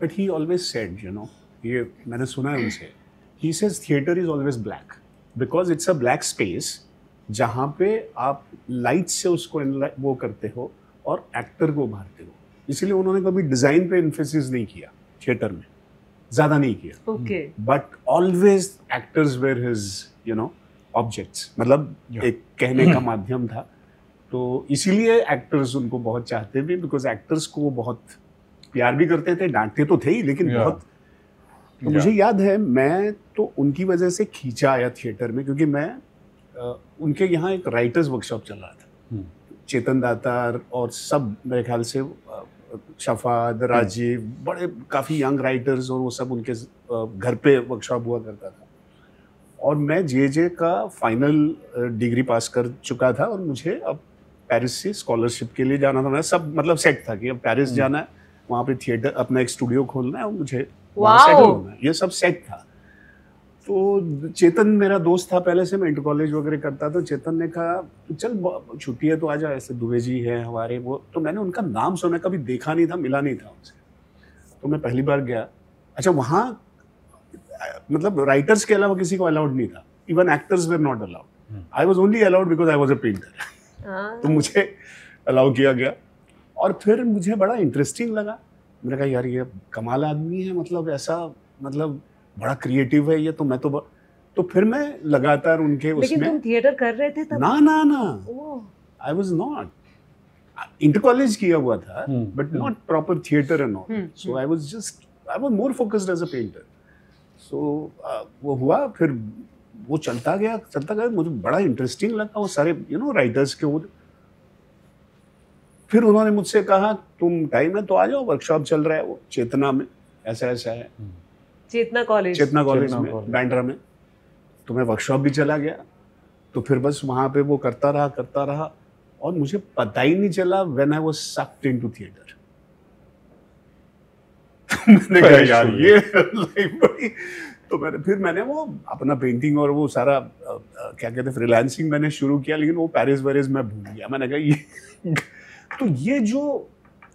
S1: But he always said, you know, ये मैंने सुना है उनसे, he says theatre is always black because it's a black space जहाँ पे आप लाइट से उसको वो करते हो और एक्टर को उभारते हो। इसलिए उन्होंने कभी डिज़ाइन पे इन्फोसिस नहीं किया, थिएटर में ज़्यादा नहीं किया।
S2: Okay.
S1: But always actors were his you know objects, मतलब एक कहने का माध्यम था। तो इसीलिए एक्टर्स उनको बहुत चाहते भी, बिकॉज एक्टर्स को बहुत प्यार भी करते थे, डांटते तो थे ही, लेकिन बहुत। तो मुझे याद है, मैं तो उनकी वजह से खींचा आया थिएटर में, क्योंकि मैं उनके यहाँ एक राइटर्स वर्कशॉप चल रहा था। चेतन दातार और सब, मेरे ख्याल से शफाद, राजीव, बड़े काफ़ी यंग राइटर्स, और वो सब उनके घर पे वर्कशॉप हुआ करता था। और मैं जे का फाइनल डिग्री पास कर चुका था और मुझे अब पेरिस से स्कॉलरशिप के लिए जाना था। मैं सब मतलब सेट था कि अब पेरिस जाना है, वहाँ पे थिएटर अपना एक स्टूडियो खोलना है और मुझे वहाँ सेटल होना है, ये सब सेट था। तो चेतन मेरा दोस्त था पहले से, मैं इंटर कॉलेज वगैरह करता, तो चेतन ने कहा चल छुट्टी है तो आ जा, ऐसे दुबे जी है हमारे वो। तो मैंने उनका नाम सुना, कभी देखा नहीं था, मिला नहीं था उनसे, तो मैं पहली बार गया। अच्छा, वहाँ मतलब राइटर्स के अलावा किसी को अलाउड नहीं था, even actors were not allowed. I was only allowed because I was a painter. तो मुझे अलाउ किया गया और फिर मुझे बड़ा इंटरेस्टिंग लगा। मैंने कहा यार ये कमाल आदमी है, मतलब ऐसा, मतलब बड़ा क्रिएटिव है ये। तो मैं तो तो फिर मैं लगातार उनके
S2: लेकिन
S1: उसमें
S2: तुम थिएटर कर रहे थे तब?
S1: ना
S2: oh,
S1: I was not, inter college किया हुआ था but not proper theatre and all, so I was more focused as a painter. सो वो हुआ, फिर वो चलता गया, मुझे बड़ा इंटरेस्टिंग लगा वो सारे राइटर्स के वो। फिर उन्होंने मुझसे कहा तुम टाइम है तो आ जाओ, वर्कशॉप चल रहा है वो चेतना में, ऐसा है,
S2: चेतना कॉलेज
S1: में बैंड्रा में। तो मैं वर्कशॉप भी चला गया, तो फिर बस वहाँ पे वो करता रहा और मुझे पता ही नहीं चला when I was sucked into theatre. मैंने कहा यार ये लाइफ बड़ी, तो मैंने वो अपना पेंटिंग और वो सारा क्या कहते हैं फ्रीलांसिंग मैंने शुरू किया, लेकिन वो पेरिस मैं भूल गया। मैंने कहा ये तो ये जो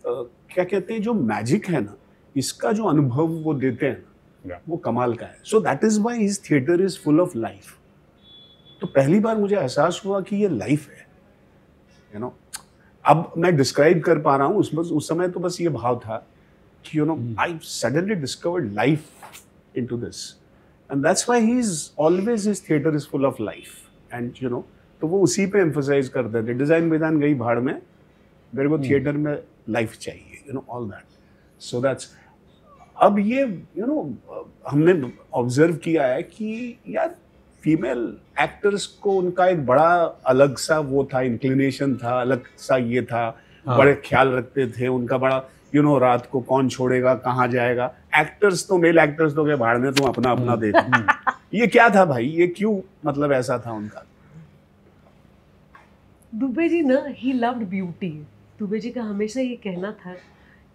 S1: क्या कहते हैं जो मैजिक है ना, इसका जो अनुभव वो देते हैं वो कमाल का है। So that is why his theatre is full of life. तो पहली बार मुझे एहसास हुआ कि ये लाइफ है, अब मैं डिस्क्राइब कर पा रहा हूँ, उस समय तो बस ये भाव था कि I suddenly discovered life into this, and that's why he is always his theatre is full of life. And तो वो उसी पे एम्फसाइज करते थे, डिजाइन विधान गई भाड़ में, मेरे को थिएटर में लाइफ चाहिए, ऑल दैट। सो दैट्स, अब ये हमने ऑब्जर्व किया है कि यार फीमेल एक्टर्स को उनका एक बड़ा अलग सा वो था, इंक्लिनेशन था, अलग सा ये था, बड़े ख्याल रखते थे उनका बड़ा, रात को कौन छोड़ेगा कहाँ जाएगा। एक्टर्स तो मेल एक्टर्स तो के भाड़ में, तुम अपना देखो। ये क्या था भाई, ये क्यों मतलब ऐसा था उनका?
S2: दुबे जी ना, he loved beauty. Dubey ji का हमेशा ये कहना था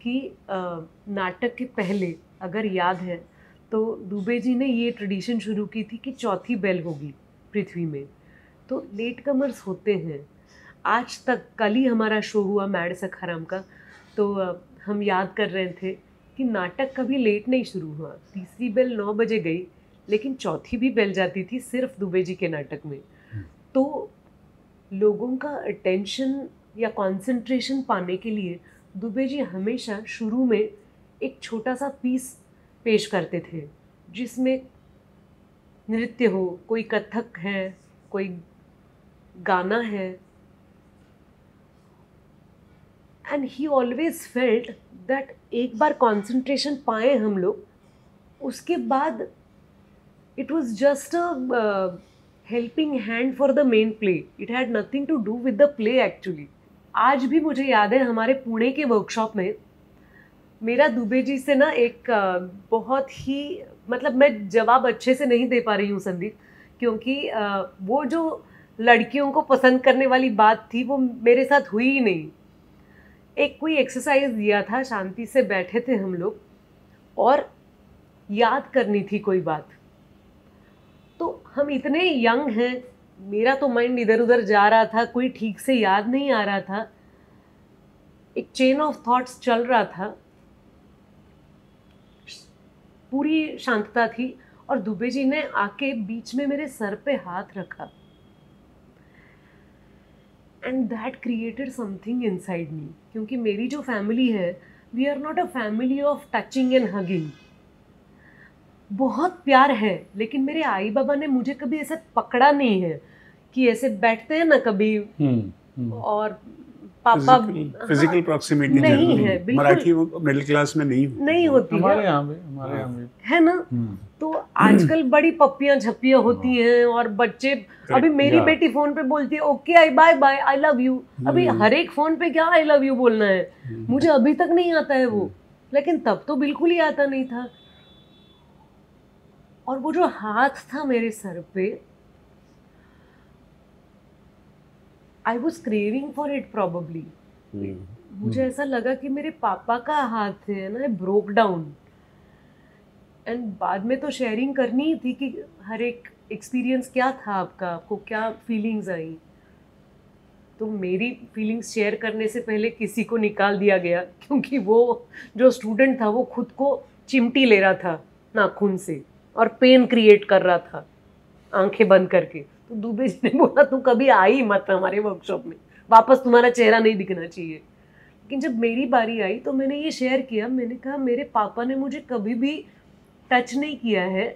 S2: कि नाटक के पहले अगर याद है तो दुबे जी ने ये ट्रेडिशन शुरू की थी कि चौथी बेल होगी पृथ्वी में, तो लेट कमर्स होते हैं। आज तक, कल ही हमारा शो हुआ मैड सखाराम का, तो हम याद कर रहे थे कि नाटक कभी लेट नहीं शुरू हुआ। तीसरी बेल 9 बजे गई, लेकिन चौथी भी बेल जाती थी सिर्फ दुबे जी के नाटक में। तो लोगों का अटेंशन या कंसंट्रेशन पाने के लिए दुबे जी हमेशा शुरू में एक छोटा सा पीस पेश करते थे, जिसमें नृत्य हो, कोई कथक है, कोई गाना है। And he always felt that एक बार कंसंट्रेशन पाए हम लोग, उसके बाद it was just a helping hand for the main play. It had nothing to do with the play actually. आज भी मुझे याद है हमारे पुणे के वर्कशॉप में मेरा दुबे जी से ना एक बहुत ही, मतलब मैं जवाब अच्छे से नहीं दे पा रही हूँ संदीप, क्योंकि वो जो लड़कियों को पसंद करने वाली बात थी वो मेरे साथ हुई ही नहीं। एक कोई एक्सरसाइज दिया था, शांति से बैठे थे हम लोग और याद करनी थी कोई बात। तो हम इतने यंग हैं, मेरा तो माइंड इधर उधर जा रहा था, कोई ठीक से याद नहीं आ रहा था, एक चेन ऑफ थॉट्स चल रहा था, पूरी शांतता थी, और दुबे जी ने आके बीच में मेरे सर पे हाथ रखा, and that created something inside me. क्योंकि मेरी जो फैमिली है, we are not a family of touching and hugging. बहुत प्यार है, लेकिन मेरे आई बाबा ने मुझे कभी ऐसा पकड़ा नहीं है कि ऐसे बैठते हैं ना कभी, और पापा
S1: फिजिकल प्रॉक्सिमिटी
S2: नहीं है, बिल्कुल
S1: मराठी मिडिल क्लास में नहीं
S2: होती
S3: हमारे यहाँ भी
S2: है ना। तो आजकल बड़ी पप्पियां झप्पियां होती हैं, और बच्चे, अभी मेरी बेटी फोन पे बोलती है okay I bye bye I love you. अभी हर एक फोन पे क्या आई लव यू बोलना है, मुझे अभी तक नहीं आता है वो, लेकिन तब तो बिल्कुल ही आता नहीं था। और वो जो हाथ था मेरे सर पे, I was craving for it probably. मुझे ऐसा लगा कि मेरे पापा का हाथ है ना, ब्रोक डाउन। एंड बाद में तो शेयरिंग करनी ही थी कि हर एक एक्सपीरियंस क्या था आपका, आपको क्या फीलिंग्स आई। तो मेरी फीलिंग्स शेयर करने से पहले किसी को निकाल दिया गया, क्योंकि वो जो स्टूडेंट था वो खुद को चिमटी ले रहा था नाखून से और पेन क्रिएट कर रहा था आंखें बंद करके। तो दुबे जी ने बोला तू कभी आई मत हमारे वर्कशॉप में, वापस तुम्हारा चेहरा नहीं दिखना चाहिए। लेकिन जब मेरी बारी आई तो मैंने ये शेयर किया, मैंने कहा मेरे पापा ने मुझे कभी भी टच नहीं किया है,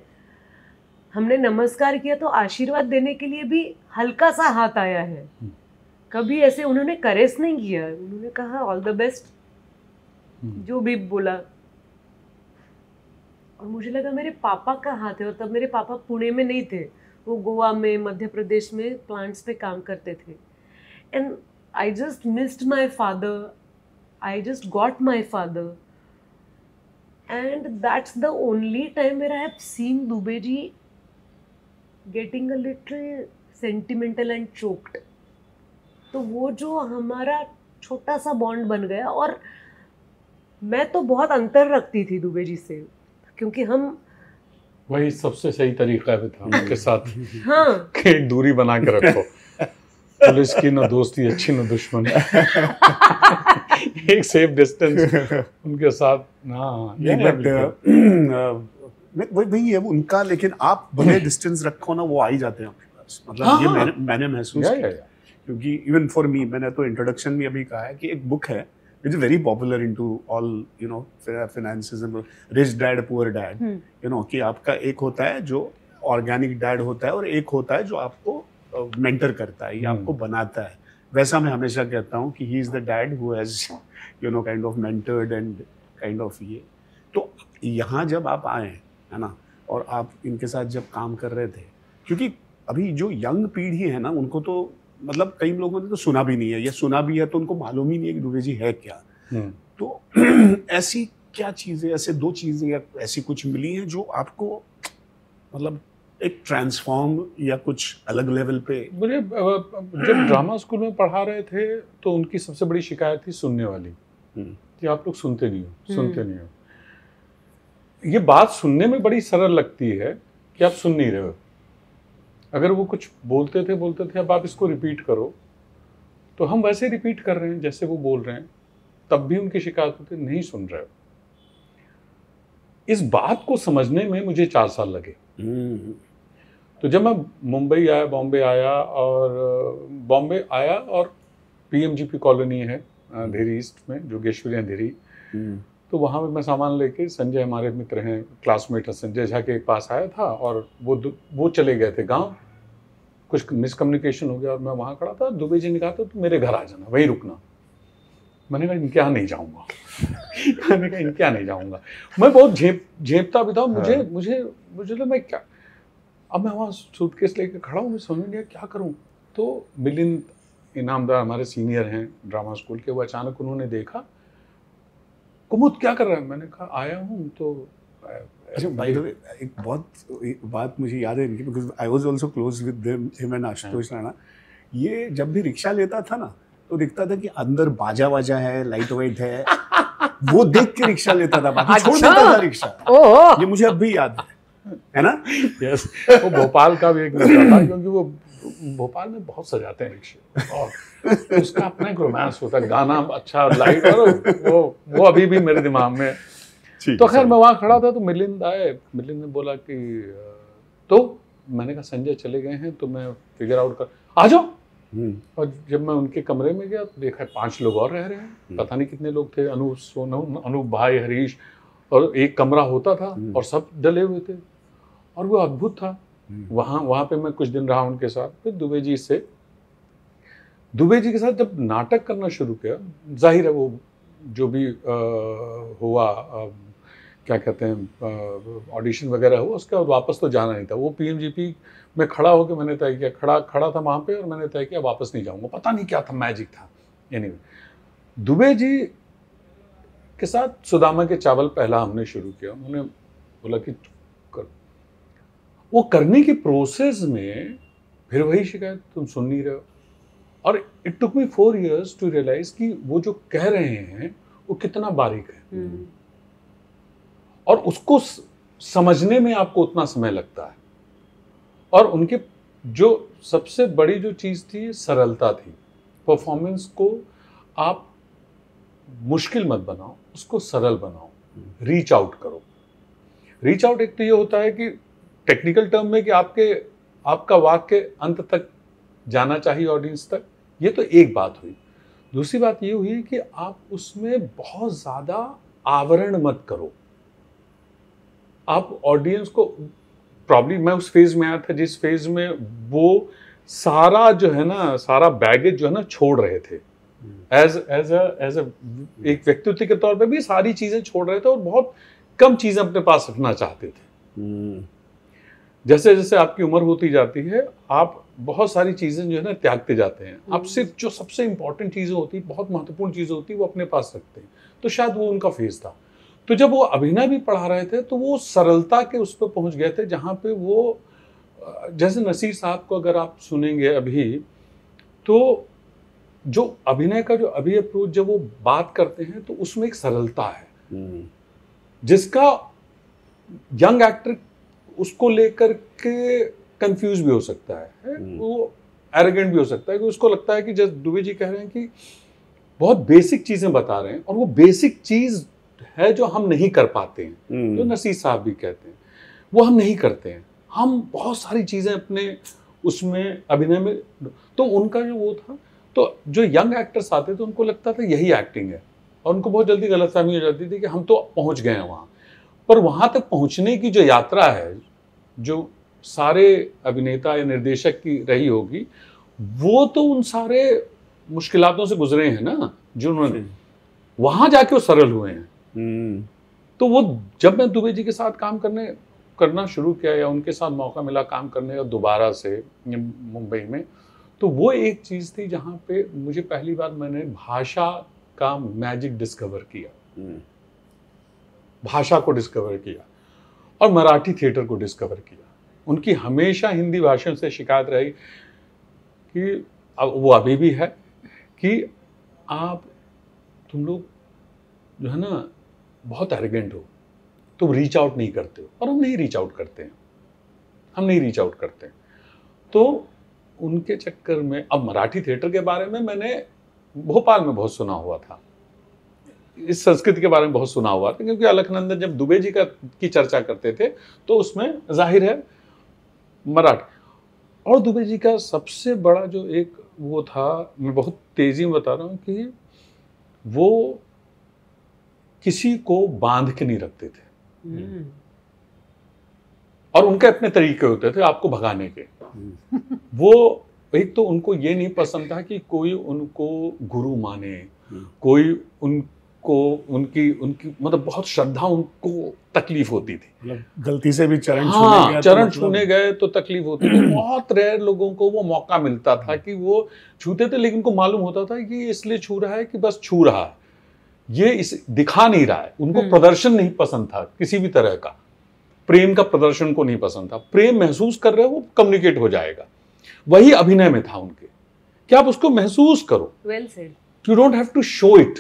S2: हमने नमस्कार किया तो आशीर्वाद देने के लिए भी हल्का सा हाथ आया है, कभी ऐसे उन्होंने करेस नहीं किया, उन्होंने कहा ऑल द बेस्ट, जो भी बोला। और मुझे लगा मेरे पापा का हाथ है, और तब मेरे पापा पुणे में नहीं थे, वो गोवा में, मध्य प्रदेश में प्लांट्स पे काम करते थे। And I just missed my father, I just got my father, and that's the only time where I have seen Dubey ji getting a little sentimental and choked. तो वो जो हमारा छोटा सा बॉन्ड बन गया, और मैं तो बहुत अंतर रखती थी दुबे जी से, क्योंकि हम
S3: वही सबसे सही तरीका भी था उनके साथ।
S2: हाँ
S3: कि एक दूरी बना के रखो, पुलिस की न दोस्ती अच्छी न दुश्मनी। एक सेफ डिस्टेंस उनके साथ। हाँ
S1: वही है वो उनका, लेकिन आप भले डिस्टेंस रखो ना, वो आ ही जाते हैं आपके पास। मतलब
S3: हाँ,
S1: ये
S3: हाँ।
S1: मैंने महसूस किया, क्योंकि इवन फॉर मी, मैंने तो इंट्रोडक्शन में अभी कहा है कि एक बुक है which is very popular into all finances and rich dad poor dad, कि आपका एक होता है जो ऑर्गेनिक डैड होता है, और एक होता है जो आपको मेंटर करता है या आपको बनाता है। वैसा मैं हमेशा कहता हूँ कि he is the dad who has kind of mentored and kind of ये। तो यहाँ जब आप आए, है ना, और आप इनके साथ जब काम कर रहे थे, क्योंकि अभी जो यंग पीढ़ी है ना, उनको तो मतलब कई लोगों ने तो सुना भी नहीं है, या सुना भी है तो उनको मालूम ही नहीं है कि दुबे जी है क्या। तो ऐसी क्या चीज़ें, ऐसे दो चीज़ें या ऐसी कुछ मिली हैं जो आपको मतलब एक ट्रांसफॉर्म या कुछ अलग लेवल पे?
S3: मुझे जब ड्रामा स्कूल में पढ़ा रहे थे तो उनकी सबसे बड़ी शिकायत थी सुनने वाली, कि आप लोग सुनते नहीं हो, सुनते नहीं हो। ये बात सुनने में बड़ी सरल लगती है कि आप सुन नहीं रहे हो। अगर वो कुछ बोलते थे अब आप इसको रिपीट करो, तो हम वैसे रिपीट कर रहे हैं जैसे वो बोल रहे हैं, तब भी उनकी शिकायत होती है नहीं सुन रहे हो। इस बात को समझने में मुझे 4 साल लगे। तो जब मैं मुंबई आया, बॉम्बे आया और पीएमजीपी कॉलोनी है अंधेरी ईस्ट में, जोगेश्वरी अंधेरी, तो वहाँ पे मैं सामान लेके, संजय हमारे मित्र हैं, क्लासमेट है, संजय झा के पास आया था, और वो चले गए थे गांव, कुछ मिसकम्युनिकेशन हो गया, और मैं वहाँ खड़ा था। दुबे जी ने कहा तो मेरे घर आ जाना, वहीं रुकना। मैंने कहा इनके यहाँ नहीं जाऊँगा। मैं बहुत झेपता भी था, मुझे तो मैं क्या, अब मैं वहाँ सूटकेस लेके खड़ा हूँ, मैं समझ नहीं आया क्या करूँ। तो मिलिंद इनामदार हमारे सीनियर हैं ड्रामा स्कूल के, वो अचानक उन्होंने देखा, कुमुद क्या कर रहा है? मैंने कहा आया हूँ। तो
S1: अच्छा, बाय द वे एक बहुत बात मुझे याद है इनकी, because I was also close with him and Ashutosh Rana. ये जब भी रिक्शा लेता था ना, तो दिखता था कि अंदर बाजा है, लाइट वाइट है, वो देख के रिक्शा लेता था, बाकी छोड़ देता था रिक्शा। ये मुझे अब भी याद है ना।
S3: यस, वो भोपाल का भी एक नशा था, क्योंकि वो भोपाल में बहुत सजाते हैं रिक्शे, और उसका अपना एक रोमांस होता है, गाना अच्छा लाइट, और वो अभी भी मेरे दिमाग में। तो खैर मैं वहाँ खड़ा था, तो मिलिंद आए, मिलिंद ने बोला कि तो मैंने कहा संजय चले गए हैं, तो मैं फिगर आउट कर आ जाओ। और जब मैं उनके कमरे में गया तो देखा 5 लोग और रह रहे हैं, पता नहीं कितने लोग थे, अनूप भाई, हरीश, और एक कमरा होता था और सब डले हुए थे, और वो अद्भुत था। वहाँ पे मैं कुछ दिन रहा उनके साथ। फिर दुबे जी के साथ जब नाटक करना शुरू किया, जाहिर है वो जो भी हुआ, क्या कहते हैं, ऑडिशन वगैरह हुआ, उसके बाद वापस तो जाना नहीं था। वो पीएमजीपी में खड़ा होकर मैंने तय किया, खड़ा था वहाँ पे, और मैंने तय किया वापस नहीं जाऊँगा। पता नहीं क्या था, मैजिक था। एनीवे, दुबे जी के साथ सुदामा के चावल पहला हमने शुरू किया। उन्होंने बोला कि वो करने की प्रोसेस में फिर वही शिकायत, तुम सुन नहीं रहे हो। और it took me 4 years to realise कि वो जो कह रहे हैं वो कितना बारीक है, और उसको समझने में आपको उतना समय लगता है। और उनके जो सबसे बड़ी जो चीज़ थी, सरलता थी। परफॉर्मेंस को आप मुश्किल मत बनाओ, उसको सरल बनाओ, रीच आउट करो। रीच आउट एक तो ये होता है कि टेक्निकल टर्म में कि आपका वाक्य अंत तक जाना चाहिए ऑडियंस तक, ये तो एक बात हुई। दूसरी बात ये हुई कि आप उसमें बहुत ज़्यादा आवरण मत करो। आप ऑडियंस को प्रॉब्लम, मैं उस फेज में आया था जिस फेज में वो सारा जो है ना, सारा बैगेज जो है ना छोड़ रहे थे, एज अ एक व्यक्तित्व के तौर पे भी सारी चीजें छोड़ रहे थे और बहुत कम चीजें अपने पास रखना चाहते थे। जैसे जैसे आपकी उम्र होती जाती है, आप बहुत सारी चीजें जो है ना त्यागते जाते हैं, आप सिर्फ जो सबसे इंपॉर्टेंट चीजें होती, बहुत महत्वपूर्ण चीजें होती, वो अपने पास रखते हैं। तो शायद वो उनका फेज था। तो जब वो अभिनय भी पढ़ा रहे थे तो वो सरलता के उस पर पहुंच गए थे जहां पे वो, जैसे नसीर साहब को अगर आप सुनेंगे अभी, तो जो अभिनय का जो अभी अप्रोच जब वो बात करते हैं तो उसमें एक सरलता है जिसका यंग एक्टर उसको लेकर के कंफ्यूज भी हो सकता है, वो एरोगेंट भी हो सकता है कि उसको लगता है कि जैसे दुबे जी कह रहे हैं कि बहुत बेसिक चीजें बता रहे हैं और वो बेसिक चीज है जो हम नहीं कर पाते हैं, जो नसीर साहब भी कहते हैं वो हम नहीं करते हैं। हम बहुत सारी चीजें अपने उसमें अभिनय में, तो उनका जो वो था, तो जो यंग एक्टर्स आते थे उनको लगता था यही एक्टिंग है और उनको बहुत जल्दी गलतफहमी हो जाती थी कि हम तो पहुंच गए हैं वहां। पर वहां तक पहुंचने की जो यात्रा है, जो सारे अभिनेता या निर्देशक की रही होगी, वो तो उन सारे मुश्किलातों से गुजरे हैं ना, जो उन्होंने वहां जाके वो सरल हुए हैं। तो वो जब मैं दुबे जी के साथ काम करना शुरू किया या उनके साथ मौका मिला काम करने का दोबारा से मुंबई में, तो वो एक चीज थी जहां पे मुझे पहली बार मैंने भाषा का मैजिक डिस्कवर किया, भाषा को डिस्कवर किया और मराठी थिएटर को डिस्कवर किया। उनकी हमेशा हिंदी भाषण से शिकायत रही कि अब वो अभी भी है कि तुम लोग जो है ना बहुत एरोगेंट हो, तुम रीच आउट नहीं करते हो। और हम नहीं रीच आउट करते हैं, हम नहीं रीच आउट करते हैं। तो उनके चक्कर में, अब मराठी थिएटर के बारे में मैंने भोपाल में बहुत सुना हुआ था, इस संस्कृति के बारे में बहुत सुना हुआ था, क्योंकि अलकनंदन जब दुबे जी की चर्चा करते थे तो उसमें जाहिर है मराठी। और दुबे जी का सबसे बड़ा जो एक वो था, मैं बहुत तेजी में बता रहा हूँ, कि वो किसी को बांध के नहीं रखते थे और उनके अपने तरीके होते थे आपको भगाने के। वो एक तो उनको ये नहीं पसंद था कि कोई उनको गुरु माने, कोई उनकी मतलब बहुत श्रद्धा, उनको तकलीफ होती थी, मतलब
S1: गलती से भी चरण
S3: छूने गए तो तकलीफ होती थी। बहुत रेयर लोगों को वो मौका मिलता था कि वो छूते थे, लेकिन उनको मालूम होता था कि इसलिए छू रहा है कि बस छू रहा है, ये इस दिखा नहीं रहा है। उनको प्रदर्शन नहीं पसंद था, किसी भी तरह का प्रेम का प्रदर्शन को नहीं पसंद था। प्रेम महसूस कर रहे हो, वो कम्युनिकेट हो जाएगा। वही अभिनय में था उनके, कि आप उसको महसूस करो।
S2: Well said.
S3: You don't have to show it,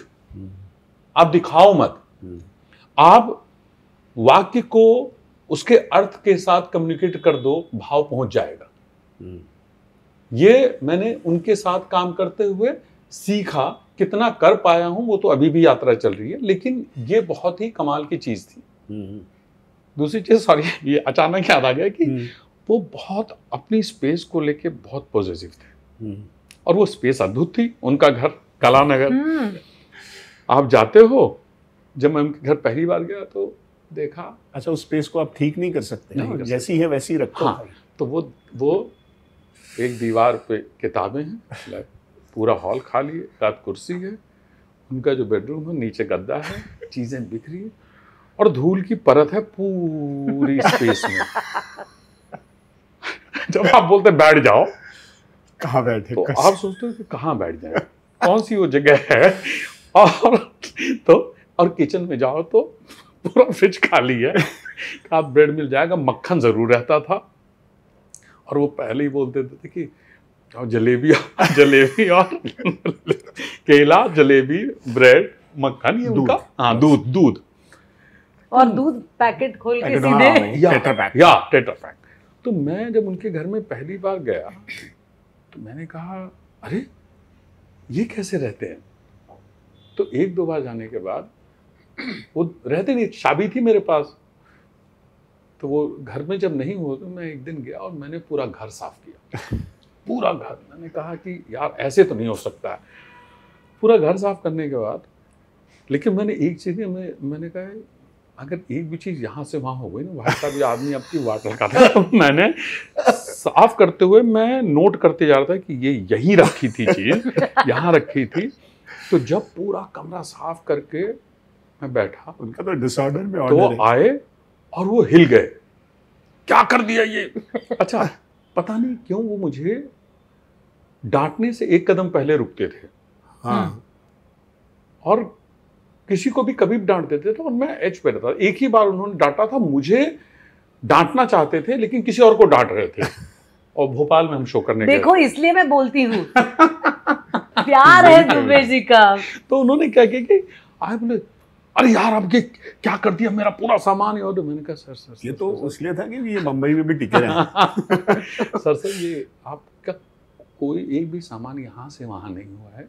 S3: आप दिखाओ मत, आप वाक्य को उसके अर्थ के साथ कम्युनिकेट कर दो, भाव पहुंच जाएगा। ये मैंने उनके साथ काम करते हुए सीखा। कितना कर पाया हूं वो तो अभी भी यात्रा चल रही है, लेकिन ये बहुत ही कमाल की चीज थी। दूसरी चीज, सॉरी, ये अचानक याद आ गया कि वो बहुत अपनी स्पेस को लेके बहुत पॉजिटिव थे और वो स्पेस अद्भुत थी। उनका घर कलानगर, आप जाते हो, जब मैं उनके घर पहली बार गया तो देखा।
S1: अच्छा, उस स्पेस को आप ठीक नहीं कर सकते, नहीं जैसी है वैसी रखो।
S3: हाँ, तो वो एक दीवार पे किताबें हैं, पूरा हॉल खाली है, रात कुर्सी है, उनका जो बेडरूम है नीचे गद्दा है, चीजें बिखरी है और धूल की परत है पूरी स्पेस में। जब आप बोलते बैठ जाओ,
S1: कहाँ बैठे,
S3: तो आप सोचते हो कि कहाँ बैठ जाए, कौन सी वो जगह है। और किचन में जाओ तो पूरा फ्रिज खाली है, आप ब्रेड मिल जाएगा, मक्खन जरूर रहता था। और वो पहले ही बोलते थे कि जलेबी और केला, जलेबी, ब्रेड, मक्खन, ये उनका। हाँ, दूध
S2: और दूध पैकेट खोल के सीधे
S3: टेट्रा पैक। तो मैं जब उनके घर में पहली बार गया तो मैंने कहा, अरे ये कैसे रहते हैं। तो एक दो बार जाने के बाद वो रहते नहीं, चाबी थी मेरे पास, तो वो घर में जब नहीं हुआ तो मैं एक दिन गया और मैंने पूरा घर साफ किया, पूरा घर। मैंने कहा कि यार ऐसे तो नहीं हो सकता है। पूरा घर साफ करने के बाद, लेकिन मैंने एक चीज मैंने कहा, अगर एक भी चीज यहाँ से वहां हो गई ना, भाई साहब ये आदमी आपकी वाट लगाता है। तो मैंने साफ करते हुए मैं नोट करते जा रहा था कि ये यहीं रखी थी चीज, यहाँ रखी थी। तो जब पूरा कमरा साफ करके मैं बैठा,
S1: उनका तो डिसऑर्डर में
S3: तो
S1: ऑर्डर है।
S3: आए और वो हिल गए, क्या कर दिया ये। अच्छा, पता नहीं क्यों वो मुझे डांटने से एक कदम पहले रुकते थे।
S1: हाँ,
S3: और किसी को भी कभी भी डांट देते थे और मैं एज पे रहता था। एक ही बार उन्होंने डांटा था, मुझे डांटना चाहते थे लेकिन किसी और को डांट रहे थे। और भोपाल में हम शो करने गए
S2: देखो, इसलिए मैं बोलती हूँ प्यार है दुबे जी का।
S3: तो उन्होंने क्या किया कि आए बोले, अरे यार अब ये क्या कर दिया, मेरा पूरा सामान ही। और मैंने कहा सर
S1: ये तो इसलिए था कि ये मुंबई में भी टिके रहे।
S3: सर ये आपका कोई एक भी सामान यहाँ से वहां नहीं हुआ है,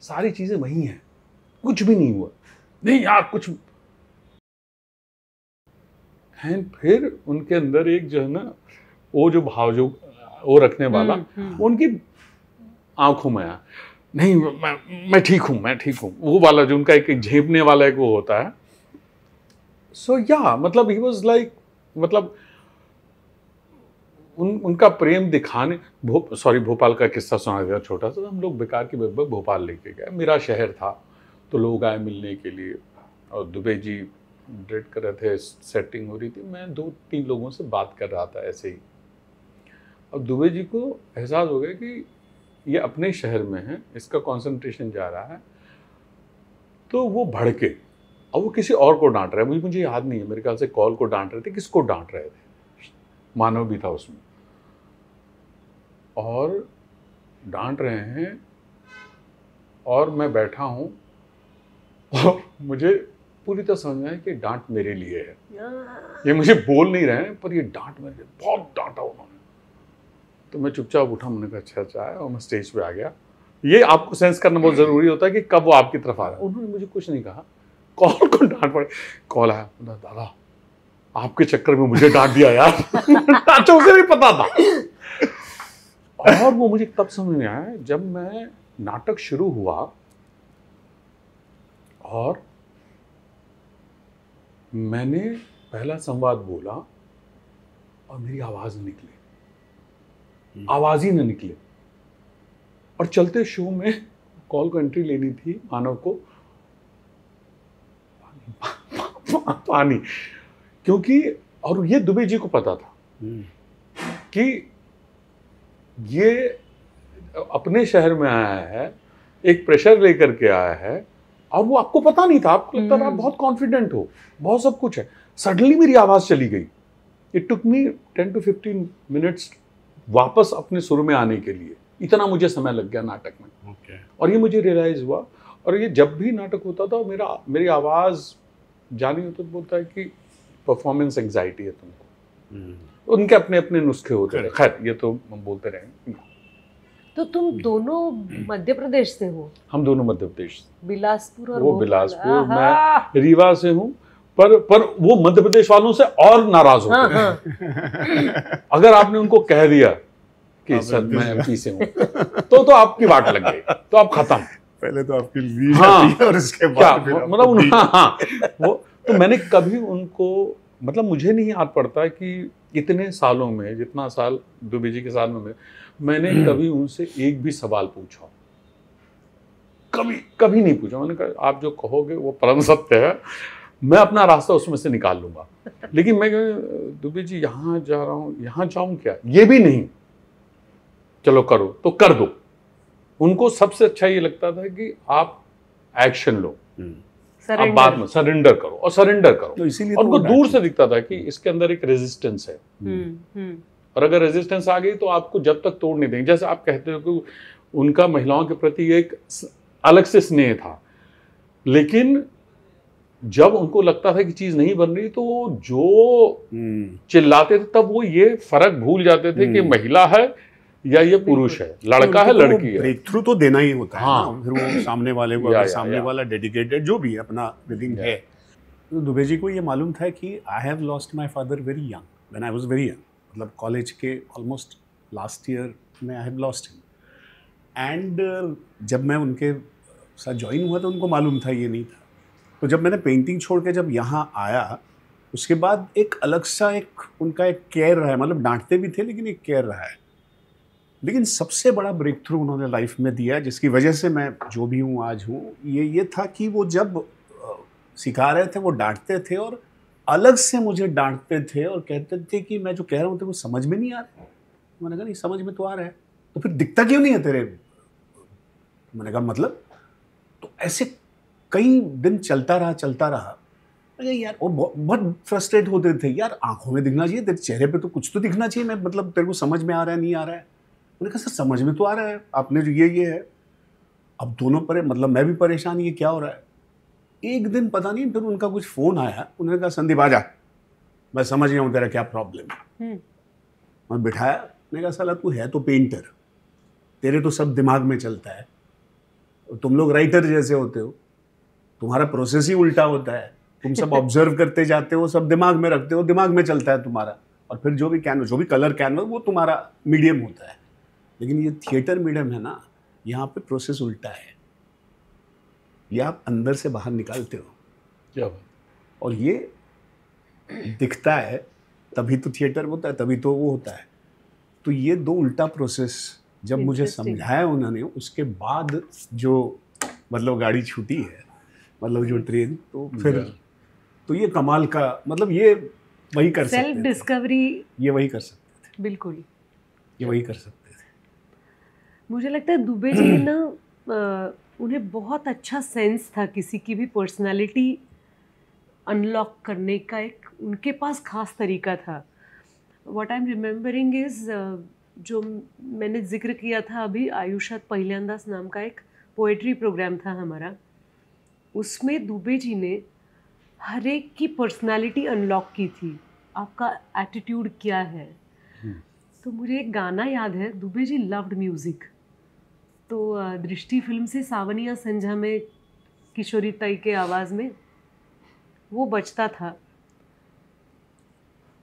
S3: सारी चीजें वही हैं, कुछ भी नहीं हुआ। नहीं यार कुछ। एंड फिर उनके अंदर एक जो है ना, वो जो भाव जो वो रखने वाला, उनकी आंखों में आया, नहीं मैं ठीक हूं, मैं ठीक हूं, वो वाला जो उनका एक झेपने वाला एक वो होता है। सो या मतलब ही वाज लाइक, मतलब उनका प्रेम दिखाने। भोपाल का किस्सा सुना दिया छोटा सा। हम लोग बेकार की बकबक भोपाल लेके गए, मेरा शहर था, तो लोग आए मिलने के लिए और दुबे जी डायरेक्ट कर रहे थे, सेटिंग हो रही थी, मैं 2-3 लोगों से बात कर रहा था ऐसे ही। अब दुबे जी को एहसास हो गया कि ये अपने शहर में है, इसका कंसंट्रेशन जा रहा है, तो वो भड़के और वो किसी और को डांट रहे हैं। मुझे याद नहीं है, मेरे ख्याल से कॉल को डांट रहे थे, किसको डांट रहे थे, मानव भी था उसमें, और डांट रहे हैं और मैं बैठा हूं और मुझे पूरी तरह समझ में आया कि डांट मेरे लिए है। ये मुझे बोल नहीं रहे हैं पर ये डांट मेरे लिए, बहुत डांटा उन्होंने। तो मैं चुपचाप उठा, मैंने कहा अच्छा है, और मैं स्टेज पे आ गया। ये आपको सेंस करना बहुत जरूरी होता है कि कब वो आपकी तरफ आ रहा है। उन्होंने मुझे कुछ नहीं कहा, कॉल को डांट पड़े, कॉल आया, दादा आपके चक्कर में मुझे डांट दिया यार। अच्छा उसे भी पता था। और वो मुझे तब समझ में आया जब मैं नाटक शुरू हुआ और मैंने पहला संवाद बोला और मेरी आवाज निकली, आवाज ही न निकले। और चलते शो में कॉल को एंट्री लेनी थी, मानव को पानी, क्योंकि और ये दुबे जी को पता था कि ये अपने शहर में आया है, एक प्रेशर लेकर के आया है, और वो आपको पता नहीं था, आपको लगता था आप बहुत कॉन्फिडेंट हो, बहुत सब कुछ है। सडनली मेरी आवाज चली गई। It took me 10 to 15 minutes वापस अपने सुर में आने के लिए, इतना मुझे समय लग गया नाटक में। और ये मुझे रियलाइज हुआ। और ये जब भी नाटक होता था मेरी आवाज जानी होती, तो बोलता है कि परफॉर्मेंस एंजाइटी है तुमको। उनके अपने अपने नुस्खे होते रहे, खैर ये तो हम बोलते रहे।
S2: तो तुम दोनों मध्य प्रदेश से हो?
S3: हम दोनों मध्य प्रदेश,
S2: बिलासपुर और
S3: वो
S2: भोपाल।
S3: बिलासपुर, मैं रीवा से हूँ। पर वो मध्य प्रदेश वालों से और नाराज होते हैं। अगर आपने उनको कह दिया कि सर मैं एमपी से हूँ, तो आपकी बात लग गई, तो आप खत्म।
S1: पहले तो आपकी लीड आती है और इसके बाद फिर
S3: मतलब वो तो मैंने कभी उनको, मतलब मुझे नहीं याद पड़ता कि इतने सालों में, जितना साल दुबे जी के साथ में मैंने कभी उनसे एक भी सवाल पूछा, कभी नहीं पूछा। मैंने कहा आप जो कहोगे वो परम सत्य है, मैं अपना रास्ता उसमें से निकाल लूंगा। लेकिन मैं दुबे जी यहाँ जा रहा हूँ, यहाँ जाऊं क्या, ये भी नहीं, चलो करो तो कर दो। उनको सबसे अच्छा ये लगता था कि आप एक्शन लो, आप बाद में सरेंडर करो, और सरेंडर करो।
S1: तो इसीलिए
S3: उनको दूर से दिखता था कि इसके अंदर एक रेजिस्टेंस है, और अगर रेजिस्टेंस आ गई तो आपको जब तक तोड़ नहीं देंगे। जैसे आप कहते हो कि उनका महिलाओं के प्रति एक अलग से स्नेह था, लेकिन जब उनको लगता था कि चीज नहीं बन रही, तो वो जो चिल्लाते थे, तब वो ये फर्क भूल जाते थे कि महिला है या ये पुरुष है, लड़का है लड़की है।
S1: ब्रेक थ्रू तो देना ही होता है।
S3: हाँ।
S1: ना, फिर वो सामने वाले को, अगर सामने वाला डेडिकेटेड जो भी है, अपना विदिंग है। तो दुबे जी को ये मालूम था कि I have lost my father very young, when I was very young, मतलब कॉलेज के ऑलमोस्ट लास्ट ईयर में I have lost him. And जब मैं उनके साथ ज्वाइन हुआ तो उनको मालूम था ये नहीं था। तो जब मैंने पेंटिंग छोड़ के जब यहाँ आया, उसके बाद एक अलग सा एक उनका एक केयर रहा है, मतलब डांटते भी थे लेकिन एक केयर रहा है। लेकिन सबसे बड़ा ब्रेक थ्रू उन्होंने लाइफ में दिया, जिसकी वजह से मैं जो भी हूँ आज हूँ, ये था कि वो जब सिखा रहे थे वो डांटते थे और अलग से मुझे डांटते थे और कहते थे कि मैं जो कह रहा हूँ तेरे को समझ में नहीं आ रहा है। मैंने कहा नहीं, समझ में तो आ रहा है, तो फिर दिखता क्यों नहीं है तेरे? मैंने कहा मतलब? तो ऐसे कई दिन चलता रहा। अरे यार, वो बहुत फ्रस्ट्रेट होते थे, यार आंखों में दिखना चाहिए, तेरे चेहरे पे तो कुछ तो दिखना चाहिए, मैं मतलब तेरे को समझ में आ रहा है नहीं आ रहा है? मैंने कहा सर समझ में तो आ रहा है, आपने जो ये है। अब दोनों मतलब मैं भी परेशान, ये क्या हो रहा है। एक दिन पता नहीं फिर उनका कुछ फोन आया, उन्होंने कहा संदीप आजा, मैं समझ गया हूँ तेरा क्या प्रॉब्लम है। मैं बिठाया, मैंने कहा साला तू है तो पेंटर, तेरे तो सब दिमाग में चलता है, तुम लोग राइटर जैसे होते हो, तुम्हारा प्रोसेस ही उल्टा होता है, तुम सब ऑब्जर्व करते जाते हो, सब दिमाग में रखते हो, दिमाग में चलता है तुम्हारा, और फिर जो भी कलर कैनवस वो तुम्हारा मीडियम होता है। लेकिन ये थिएटर मीडियम है ना, यहाँ पे प्रोसेस उल्टा है, ये आप अंदर से बाहर निकालते हो।
S3: क्या बात।
S1: और ये दिखता है तभी तो थिएटर होता है, तभी तो वो होता है। तो ये दो उल्टा प्रोसेस जब मुझे समझाया उन्होंने, उसके बाद जो मतलब गाड़ी छूटी है, मतलब जो ट्रेन, तो फिर तो ये कमाल का, मतलब ये वही कर सकते थे,
S2: सेल्फ डिस्कवरी
S1: ये वही कर सकते थे,
S2: बिल्कुल
S1: ये वही कर सकते थे।
S2: मुझे लगता है दुबे जी ने ना उन्हें बहुत अच्छा सेंस था किसी की भी पर्सनालिटी अनलॉक करने का, एक उनके पास खास तरीका था। What I am remembering is, जो मैंने जिक्र किया था अभी, आयुष्यात पहिल्यांदाच नाम का एक पोएट्री प्रोग्राम था हमारा, उसमें दुबे जी ने हर एक की पर्सनालिटी अनलॉक की थी, आपका एटीट्यूड क्या है। तो मुझे एक गाना याद है, दुबे जी लव्ड म्यूज़िक, तो दृष्टि फिल्म से सावनिया संझा में किशोरी ताई के आवाज़ में वो बजता था।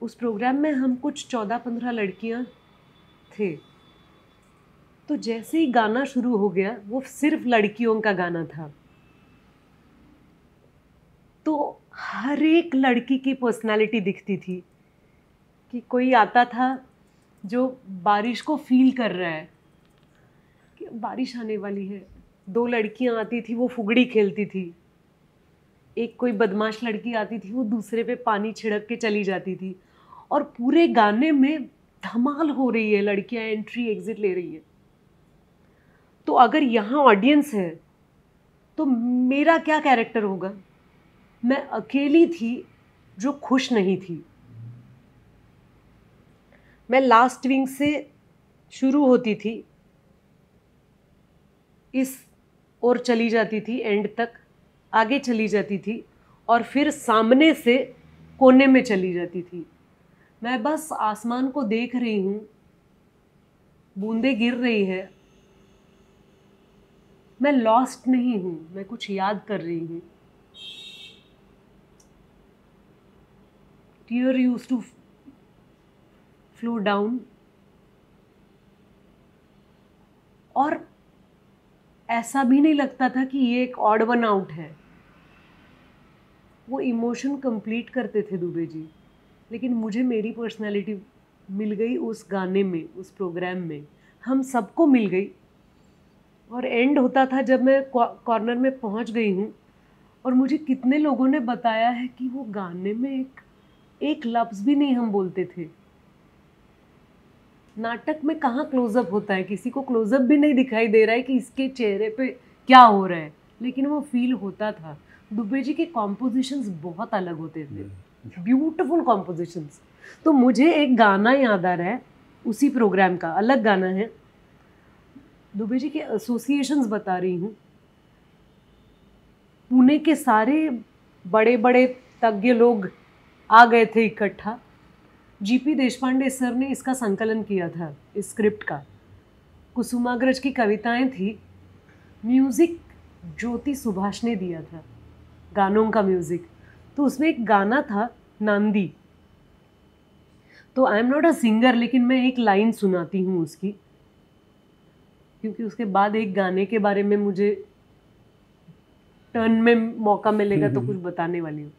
S2: उस प्रोग्राम में हम कुछ 14-15 लड़कियां थे, तो जैसे ही गाना शुरू हो गया, वो सिर्फ लड़कियों का गाना था, तो हर एक लड़की की पर्सनालिटी दिखती थी। कि कोई आता था जो बारिश को फील कर रहा है कि बारिश आने वाली है, 2 लड़कियां आती थी वो फुगड़ी खेलती थी, एक कोई बदमाश लड़की आती थी वो दूसरे पे पानी छिड़क के चली जाती थी, और पूरे गाने में धमाल हो रही है, लड़कियां एंट्री एग्जिट ले रही है। तो अगर यहाँ ऑडियंस है तो मेरा क्या कैरेक्टर होगा? मैं अकेली थी जो खुश नहीं थी। मैं लास्ट विंग से शुरू होती थी, इस ओर चली जाती थी, एंड तक आगे चली जाती थी, और फिर सामने से कोने में चली जाती थी। मैं बस आसमान को देख रही हूँ, बूंदें गिर रही है, मैं लॉस्ट नहीं हूँ, मैं कुछ याद कर रही हूँ। Tear used to flow down, और ऐसा भी नहीं लगता था कि ये एक ऑड वन आउट है। वो इमोशन कंप्लीट करते थे दुबे जी, लेकिन मुझे मेरी पर्सनालिटी मिल गई उस गाने में, उस प्रोग्राम में, हम सबको मिल गई। और एंड होता था जब मैं कॉर्नर में पहुंच गई हूँ, और मुझे कितने लोगों ने बताया है कि वो गाने में एक लफ्ज़ भी नहीं हम बोलते थे। नाटक में कहाँ क्लोजअप होता है, किसी को क्लोजअप भी नहीं दिखाई दे रहा है कि इसके चेहरे पे क्या हो रहा है, लेकिन वो फील होता था। दुबे जी के कॉम्पोजिशंस बहुत अलग होते थे, ब्यूटीफुल कॉम्पोजिशंस। तो मुझे एक गाना याद आ रहा है उसी प्रोग्राम का, अलग गाना है, दुबे जी के एसोसिएशंस बता रही हूँ। पुणे के सारे बड़े बड़े तज्ञ लोग आ गए थे इकट्ठा। जीपी देशपांडे सर ने इसका संकलन किया था, इस स्क्रिप्ट का। कुसुमाग्रज की कविताएं थी, म्यूज़िक ज्योति सुभाष ने दिया था, गानों का म्यूज़िक। तो उसमें एक गाना था नांदी। तो I am not a singer, लेकिन मैं एक लाइन सुनाती हूँ उसकी, क्योंकि उसके बाद एक गाने के बारे में मुझे टर्न में मौका मिलेगा तो कुछ बताने वाली हूँ।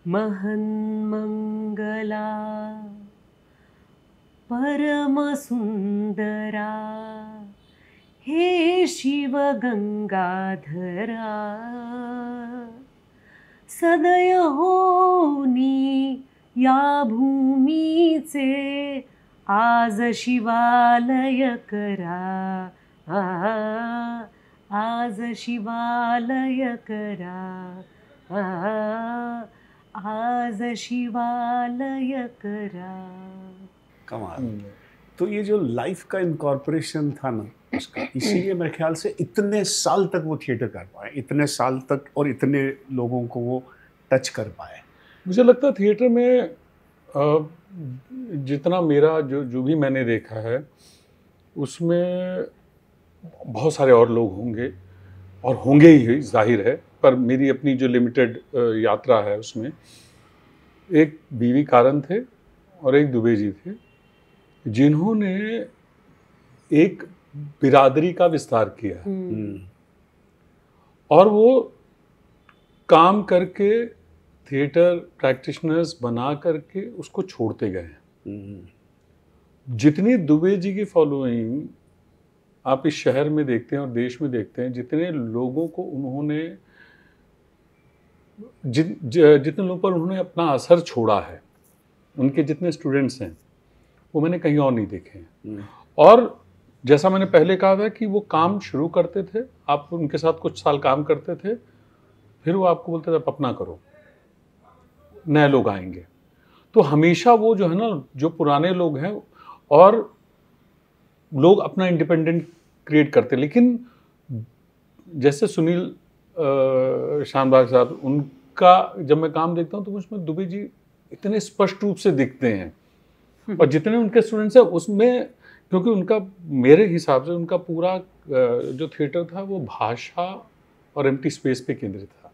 S2: महन मंगला परम सुंदरा हे शिव गंगाधरा, सदय होनी या भूमीचे आज शिवालय करा, आज शिवालय करा, आज शिवालय करा।
S1: कमाल। तो ये जो लाइफ का इनकॉर्पोरेशन था ना उसका, इसीलिए मेरे ख्याल से इतने साल तक वो थिएटर कर पाए, इतने साल तक, और इतने लोगों को वो टच कर पाए।
S3: मुझे लगता है थिएटर में जितना मेरा जो भी मैंने देखा है उसमें बहुत सारे और लोग होंगे और होंगे ही, जाहिर है, पर मेरी अपनी जो लिमिटेड यात्रा है उसमें एक बीवी कारण थे और एक दुबे जी थे, जिन्होंने एक बिरादरी का विस्तार किया और वो काम करके थिएटर प्रैक्टिशनर्स बना करके उसको छोड़ते गए हैं। जितनी दुबे जी की फॉलोइंग आप इस शहर में देखते हैं और देश में देखते हैं, जितने लोगों को उन्होंने जितने लोगों पर उन्होंने अपना असर छोड़ा है, उनके जितने स्टूडेंट्स हैं वो मैंने कहीं और नहीं देखे हैं। और जैसा मैंने पहले कहा था कि वो काम शुरू करते थे, आप उनके साथ कुछ साल काम करते थे, फिर वो आपको बोलते थे आप अपना करो, नए लोग आएंगे। तो हमेशा वो जो है ना, जो पुराने लोग हैं और लोग अपना इंडिपेंडेंट क्रिएट करते, लेकिन जैसे सुनील शानबाग साहब, उनका जब मैं काम देखता हूँ तो उसमें दुबे जी इतने स्पष्ट रूप से दिखते हैं और जितने उनके स्टूडेंट्स हैं उसमें, क्योंकि उनका, मेरे हिसाब से उनका पूरा जो थिएटर था वो भाषा और एम्प्टी स्पेस पे केंद्रित था,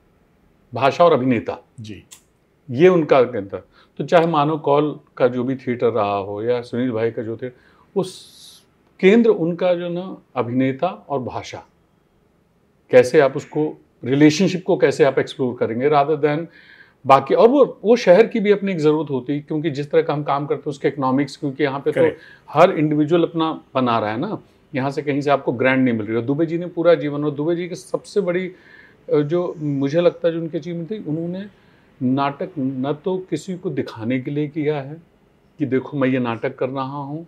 S3: भाषा और अभिनेता जी, ये उनका केंद्र था। तो चाहे मानव कौल का जो भी थिएटर रहा हो या सुनील भाई का जो थे, उस केंद्र उनका जो ना अभिनेता और भाषा, कैसे आप उसको रिलेशनशिप को कैसे आप एक्सप्लोर करेंगे रादर देन बाकी। और वो शहर की भी अपनी एक ज़रूरत होती है, क्योंकि जिस तरह का हम काम करते हैं उसके इकोनॉमिक्स, क्योंकि यहाँ पे तो हर इंडिविजुअल अपना बना रहा है ना, यहाँ से कहीं से आपको ग्रांट नहीं मिल रही है। दुबे जी ने पूरा जीवन, और दुबे जी की सबसे बड़ी जो मुझे लगता है जो उनकी अचीवमेंट थी, उन्होंने नाटक न तो किसी को दिखाने के लिए किया है कि देखो मैं ये नाटक कर रहा हूँ,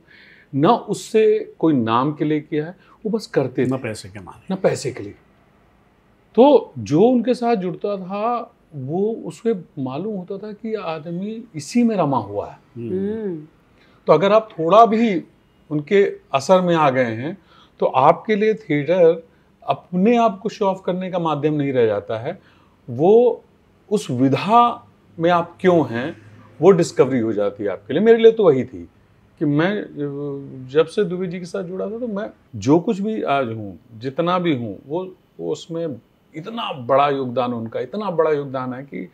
S3: न उससे कोई नाम के लिए किया है, वो बस करते थे,
S1: न पैसे के माने,
S3: न पैसे के लिए। तो जो उनके साथ जुड़ता था वो उसमें मालूम होता था कि आदमी इसी में रमा हुआ है। तो अगर आप थोड़ा भी उनके असर में आ गए हैं तो आपके लिए थिएटर अपने आप को शो ऑफ करने का माध्यम नहीं रह जाता है, वो उस विधा में आप क्यों हैं वो डिस्कवरी हो जाती है आपके लिए। मेरे लिए तो वही थी कि मैं जब से दुबे जी के साथ जुड़ा था तो मैं जो कुछ भी आज हूँ, जितना भी हूँ, वो उसमें इतना बड़ा योगदान, उनका इतना बड़ा योगदान है कि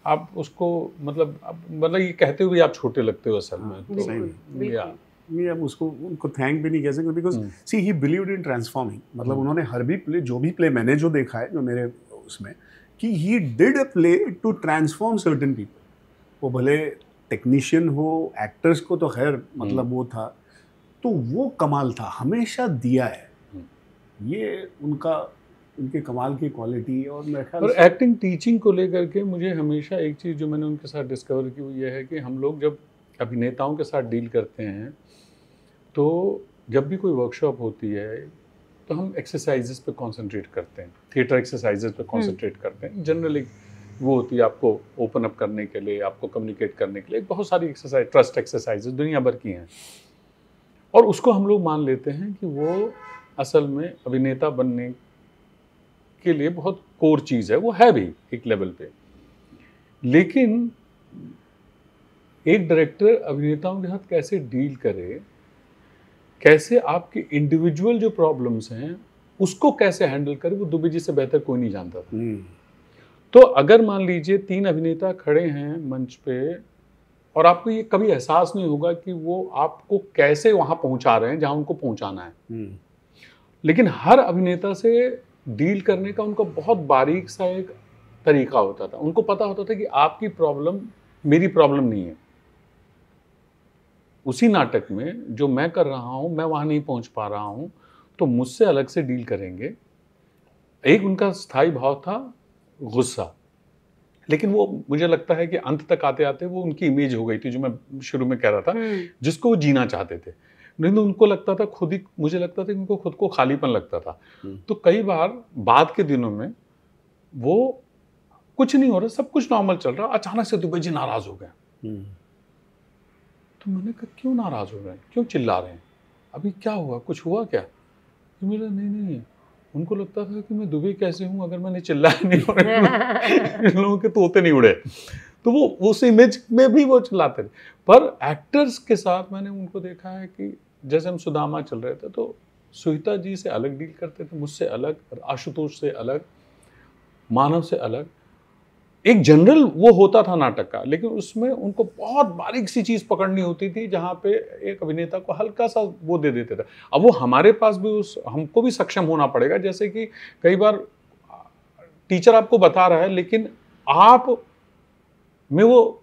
S3: आप उसको मतलब ये कहते हुए आप छोटे लगते हो असल में। तो
S1: नहीं, अब उसको उनको थैंक भी नहीं कह सकते, because see he believed in transforming. मतलब उन्होंने हर भी प्ले, जो भी प्ले मैंने जो देखा है, जो मेरे उसमें, कि he did a play to transform certain people. वो भले टेक्नीशियन हो, एक्टर्स को तो खैर मतलब वो था, तो वो कमाल था, हमेशा दिया है ये उनके कमाल की क्वालिटी। और मेरे ख्याल
S3: और एक्टिंग टीचिंग को लेकर के मुझे हमेशा एक चीज़ जो मैंने उनके साथ डिस्कवर की वो ये है कि हम लोग जब अभिनेताओं के साथ डील करते हैं तो जब भी कोई वर्कशॉप होती है तो हम एक्सरसाइजेस पे कंसंट्रेट करते हैं, थिएटर एक्सरसाइजेस पे कंसंट्रेट करते हैं। जनरली वो होती है आपको ओपन अप करने के लिए, आपको कम्युनिकेट करने के लिए, बहुत सारी एक्सरसाइज, ट्रस्ट एक्सरसाइजेस दुनिया भर की हैं, और उसको हम लोग मान लेते हैं कि वो असल में अभिनेता बनने के लिए बहुत कोर चीज़ है। वो है भी एक लेवल पे, लेकिन एक डायरेक्टर अभिनेताओं के साथ कैसे डील करे, कैसे आपके इंडिविजुअल जो प्रॉब्लम्स हैं उसको कैसे हैंडल करे, वो दुबे जी से बेहतर कोई नहीं जानता था। तो अगर मान लीजिए 3 अभिनेता खड़े हैं मंच पे और आपको ये कभी एहसास नहीं होगा कि वो आपको कैसे वहां पहुंचा रहे हैं जहां उनको पहुंचाना है, लेकिन हर अभिनेता से डील करने का उनका बहुत बारीक सा एक तरीका होता था। उनको पता होता था कि आपकी प्रॉब्लम मेरी प्रॉब्लम नहीं है। उसी नाटक में जो मैं कर रहा हूं, मैं वहां नहीं पहुंच पा रहा हूं, तो मुझसे अलग से डील करेंगे। एक उनका स्थायी भाव था गुस्सा, लेकिन वो मुझे लगता है कि अंत तक आते आते वो उनकी इमेज हो गई थी, जो मैं शुरू में कह रहा था, जिसको वो जीना चाहते थे। नहीं तो उनको लगता था खुद ही, मुझे लगता था कि उनको खुद को खालीपन लगता था। तो कई बार बाद के दिनों में वो कुछ नहीं हो रहा, सब कुछ नॉर्मल चल रहा, अचानक से दुबे जी नाराज हो गए। तो मैंने कहा क्यों नाराज हो रहे हैं, क्यों चिल्ला रहे हैं, अभी क्या हुआ, कुछ हुआ क्या? तो मेरा नहीं, उनको लगता था कि मैं दुबे कैसे हूं अगर मैंने चिल्लाया नहीं हो रहा, इन लोगों के तोते नहीं उड़े। तो वो उस इमेज में भी वो चिल्लाते थे। पर एक्टर्स के साथ मैंने उनको देखा है कि जैसे हम सुदामा चल रहे थे तो सुहिता जी से अलग डील करते थे, मुझसे अलग, आशुतोष से अलग, मानव से अलग। एक जनरल वो होता था नाटक का, लेकिन उसमें उनको बहुत बारीक सी चीज पकड़नी होती थी जहां पे एक अभिनेता को हल्का सा वो दे देते थे। अब वो हमारे पास भी हमको भी सक्षम होना पड़ेगा। जैसे कि कई बार टीचर आपको बता रहा है, लेकिन आप में वो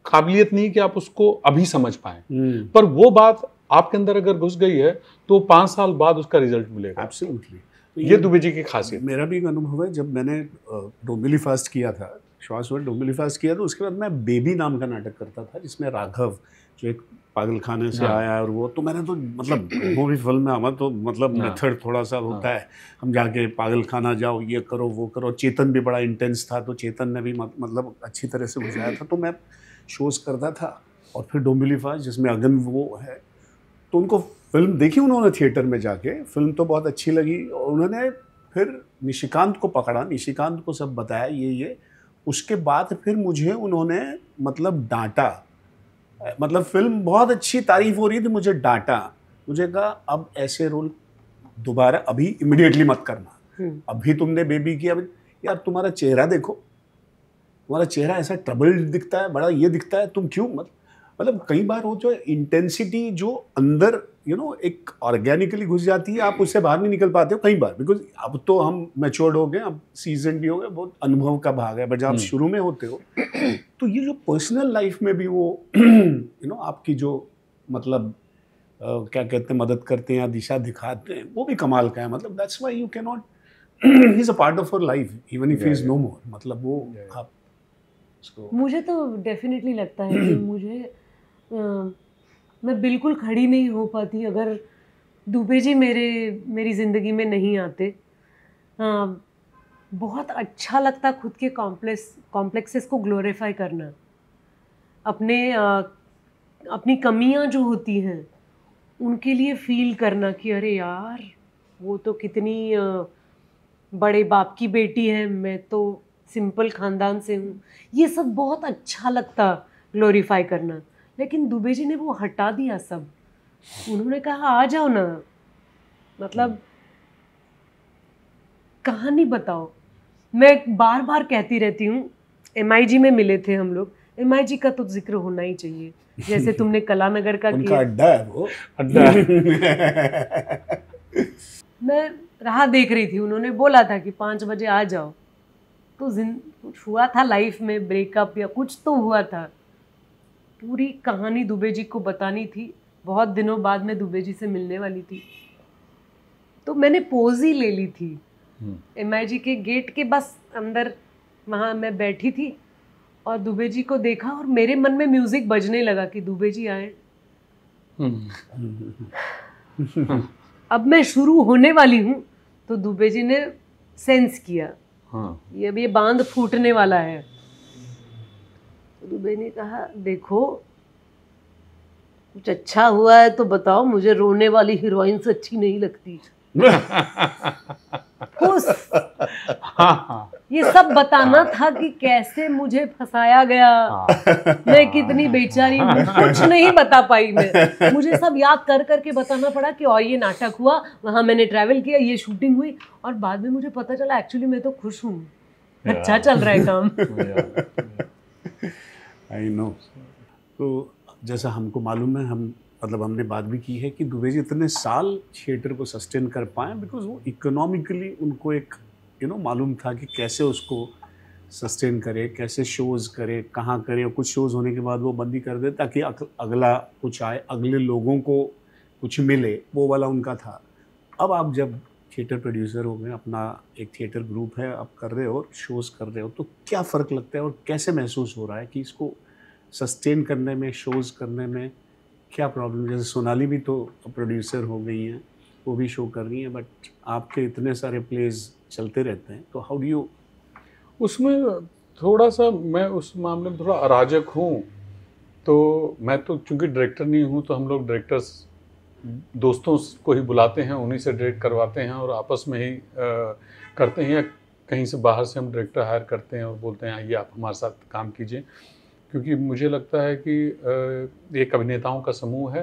S3: काबिलियत नहीं कि आप उसको अभी समझ पाए, पर वो बात आपके अंदर अगर घुस गई है तो 5 साल बाद उसका रिजल्ट मिलेगा।
S1: एब्सोल्युटली।
S3: तो ये दुबे जी की खासियत।
S1: मेरा भी एक अनुभव है, जब मैंने डोंबिवली फास्ट किया था, श्वासवर डोंबिवली फास्ट किया, तो उसके बाद मैं बेबी नाम का नाटक करता था, जिसमें राघव जो एक पागल खाने से आया, और वो तो मैंने तो मतलब वो भी फिल्म में हमारा तो मतलब मेथड थोड़ा सा होता है, हम जाके पागल खाना जाओ, ये करो वो करो। चेतन भी बड़ा इंटेंस था, तो चेतन ने भी मतलब अच्छी तरह से बुझाया था। तो मैं शोज करता था, और फिर डोंबिवली फास्ट जिसमें अगन वो है, तो उनको फिल्म देखी उन्होंने थिएटर में जाके, फिल्म तो बहुत अच्छी लगी, और उन्होंने फिर निशिकांत को पकड़ा, निशिकांत को सब बताया ये। उसके बाद फिर मुझे उन्होंने मतलब डांटा, मतलब फिल्म बहुत अच्छी तारीफ हो रही थी, मुझे डांटा, मुझे कहा अब ऐसे रोल दोबारा अभी इमिडिएटली मत करना, अभी तुमने बेबी किया, यार तुम्हारा चेहरा देखो, तुम्हारा चेहरा ऐसा ट्रबल्ड दिखता है, बड़ा ये दिखता है, तुम क्यों मतलब कई बार वो जो इंटेंसिटी जो अंदर एक ऑर्गेनिकली घुस जाती है, आप उससे बाहर नहीं निकल पाते हो कई बार, बिकॉज अब तो हम मैच्योर्ड हो गए, अब सीजन भी हो गए, बहुत अनुभव का भाग है, बट जब आप शुरू में होते हो तो ये जो पर्सनल लाइफ में भी वो आपकी जो मतलब क्या कहते हैं, मदद करते हैं या दिशा दिखाते हैं, वो भी कमाल का है। मतलब that's why you can not, he is a part of our life even if he is no more. मतलब वो आप
S2: मुझे तो डेफिनेटली लगता है कि मुझे मैं बिल्कुल खड़ी नहीं हो पाती अगर दुबे जी मेरी ज़िंदगी में नहीं आते। बहुत अच्छा लगता खुद के कॉम्प्लेक्सेस को ग्लोरीफाई करना, अपनी कमियां जो होती हैं उनके लिए फील करना कि अरे यार वो तो कितनी बड़े बाप की बेटी है, मैं तो सिंपल ख़ानदान से हूँ। ये सब बहुत अच्छा लगता ग्लोरीफाई करना। लेकिन दुबे जी ने वो हटा दिया सब। उन्होंने कहा आ जाओ ना, मतलब कहानी बताओ। मैं बार बार कहती रहती हूँ, MIG में मिले थे हम लोग, MIG का तो जिक्र होना ही चाहिए, जैसे तुमने कलानगर का
S1: उनका अड्डा है, वो
S3: अड्डा है।
S2: मैं राह देख रही थी, उन्होंने बोला था कि 5 बजे आ जाओ, तो कुछ हुआ था लाइफ में, ब्रेकअप या कुछ तो हुआ था। पूरी कहानी दुबे जी को बतानी थी, बहुत दिनों बाद मैं दुबे जी से मिलने वाली थी, तो मैंने पोज ही ले ली थी। MIG के गेट के बस अंदर वहाँ मैं बैठी थी और दुबे जी को देखा, और मेरे मन में म्यूजिक बजने लगा कि दुबे जी आए। अब मैं शुरू होने वाली हूँ तो दुबे जी ने सेंस किया, ये बांध फूटने वाला है। दुबे ने कहा देखो कुछ अच्छा हुआ है तो बताओ, मुझे रोने वाली हीरोइन से अच्छी नहीं लगती। ये सब बताना था कि कैसे मुझे फंसाया गया, मैं कितनी बेचारी हूँ, कुछ नहीं बता पाई मैं। मुझे सब याद कर करके बताना पड़ा कि और ये नाटक हुआ, वहाँ मैंने ट्रैवल किया, ये शूटिंग हुई, और बाद में मुझे पता चला एक्चुअली मैं तो खुश हूँ, अच्छा चल रहा है काम।
S1: I know. तो जैसा हमको मालूम है, हम मतलब हमने बात भी की है कि दुबे जी इतने साल थिएटर को सस्टेन कर पाए बिकॉज वो इकोनॉमिकली उनको एक मालूम था कि कैसे उसको सस्टेन करे, कैसे शोज़ करे, कहाँ करे, और कुछ शोज़ होने के बाद वो बंदी कर दे ताकि अगला कुछ आए, अगले लोगों को कुछ मिले, वो वाला उनका था। अब आप जब थिएटर प्रोड्यूसर हो गए, अपना एक थिएटर ग्रुप है, आप कर रहे हो, शोज़ कर रहे हो, तो क्या फ़र्क लगता है और कैसे महसूस हो रहा है कि इसको सस्टेन करने में, शोज़ करने में क्या प्रॉब्लम? जैसे सोनाली भी तो प्रोड्यूसर हो गई हैं, वो भी शो कर रही हैं, बट आपके इतने सारे प्लेज़ चलते रहते हैं, तो हाउ डू यू?
S3: उसमें थोड़ा सा मैं उस मामले में थोड़ा अराजक हूँ। तो मैं तो चूंकि डायरेक्टर नहीं हूँ, तो हम लोग डायरेक्टर्स दोस्तों को ही बुलाते हैं, उन्हीं से डायरेक्ट करवाते हैं और आपस में ही करते हैं, या कहीं से बाहर से हम डायरेक्टर हायर करते हैं और बोलते हैं आइए आप हमारे साथ काम कीजिए। क्योंकि मुझे लगता है कि एक अभिनेताओं का समूह है,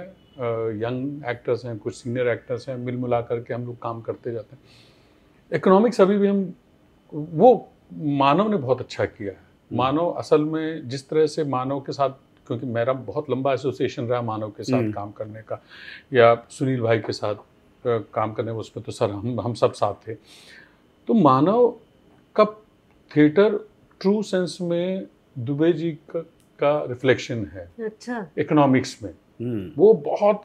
S3: यंग एक्टर्स हैं, कुछ सीनियर एक्टर्स हैं, मिल मिला करके हम लोग काम करते जाते हैं। इकोनॉमिक्स अभी भी हम वो मानव ने बहुत अच्छा किया है। मानव असल में जिस तरह से मानव के साथ, क्योंकि मेरा बहुत लंबा एसोसिएशन रहा मानव के साथ काम करने का, या सुनील भाई के साथ काम करने, उसमें तो सर हम सब साथ थे। तो मानव का थिएटर ट्रू सेंस में दुबे जी का रिफ्लेक्शन है।
S2: अच्छा।
S3: इकोनॉमिक्स में वो बहुत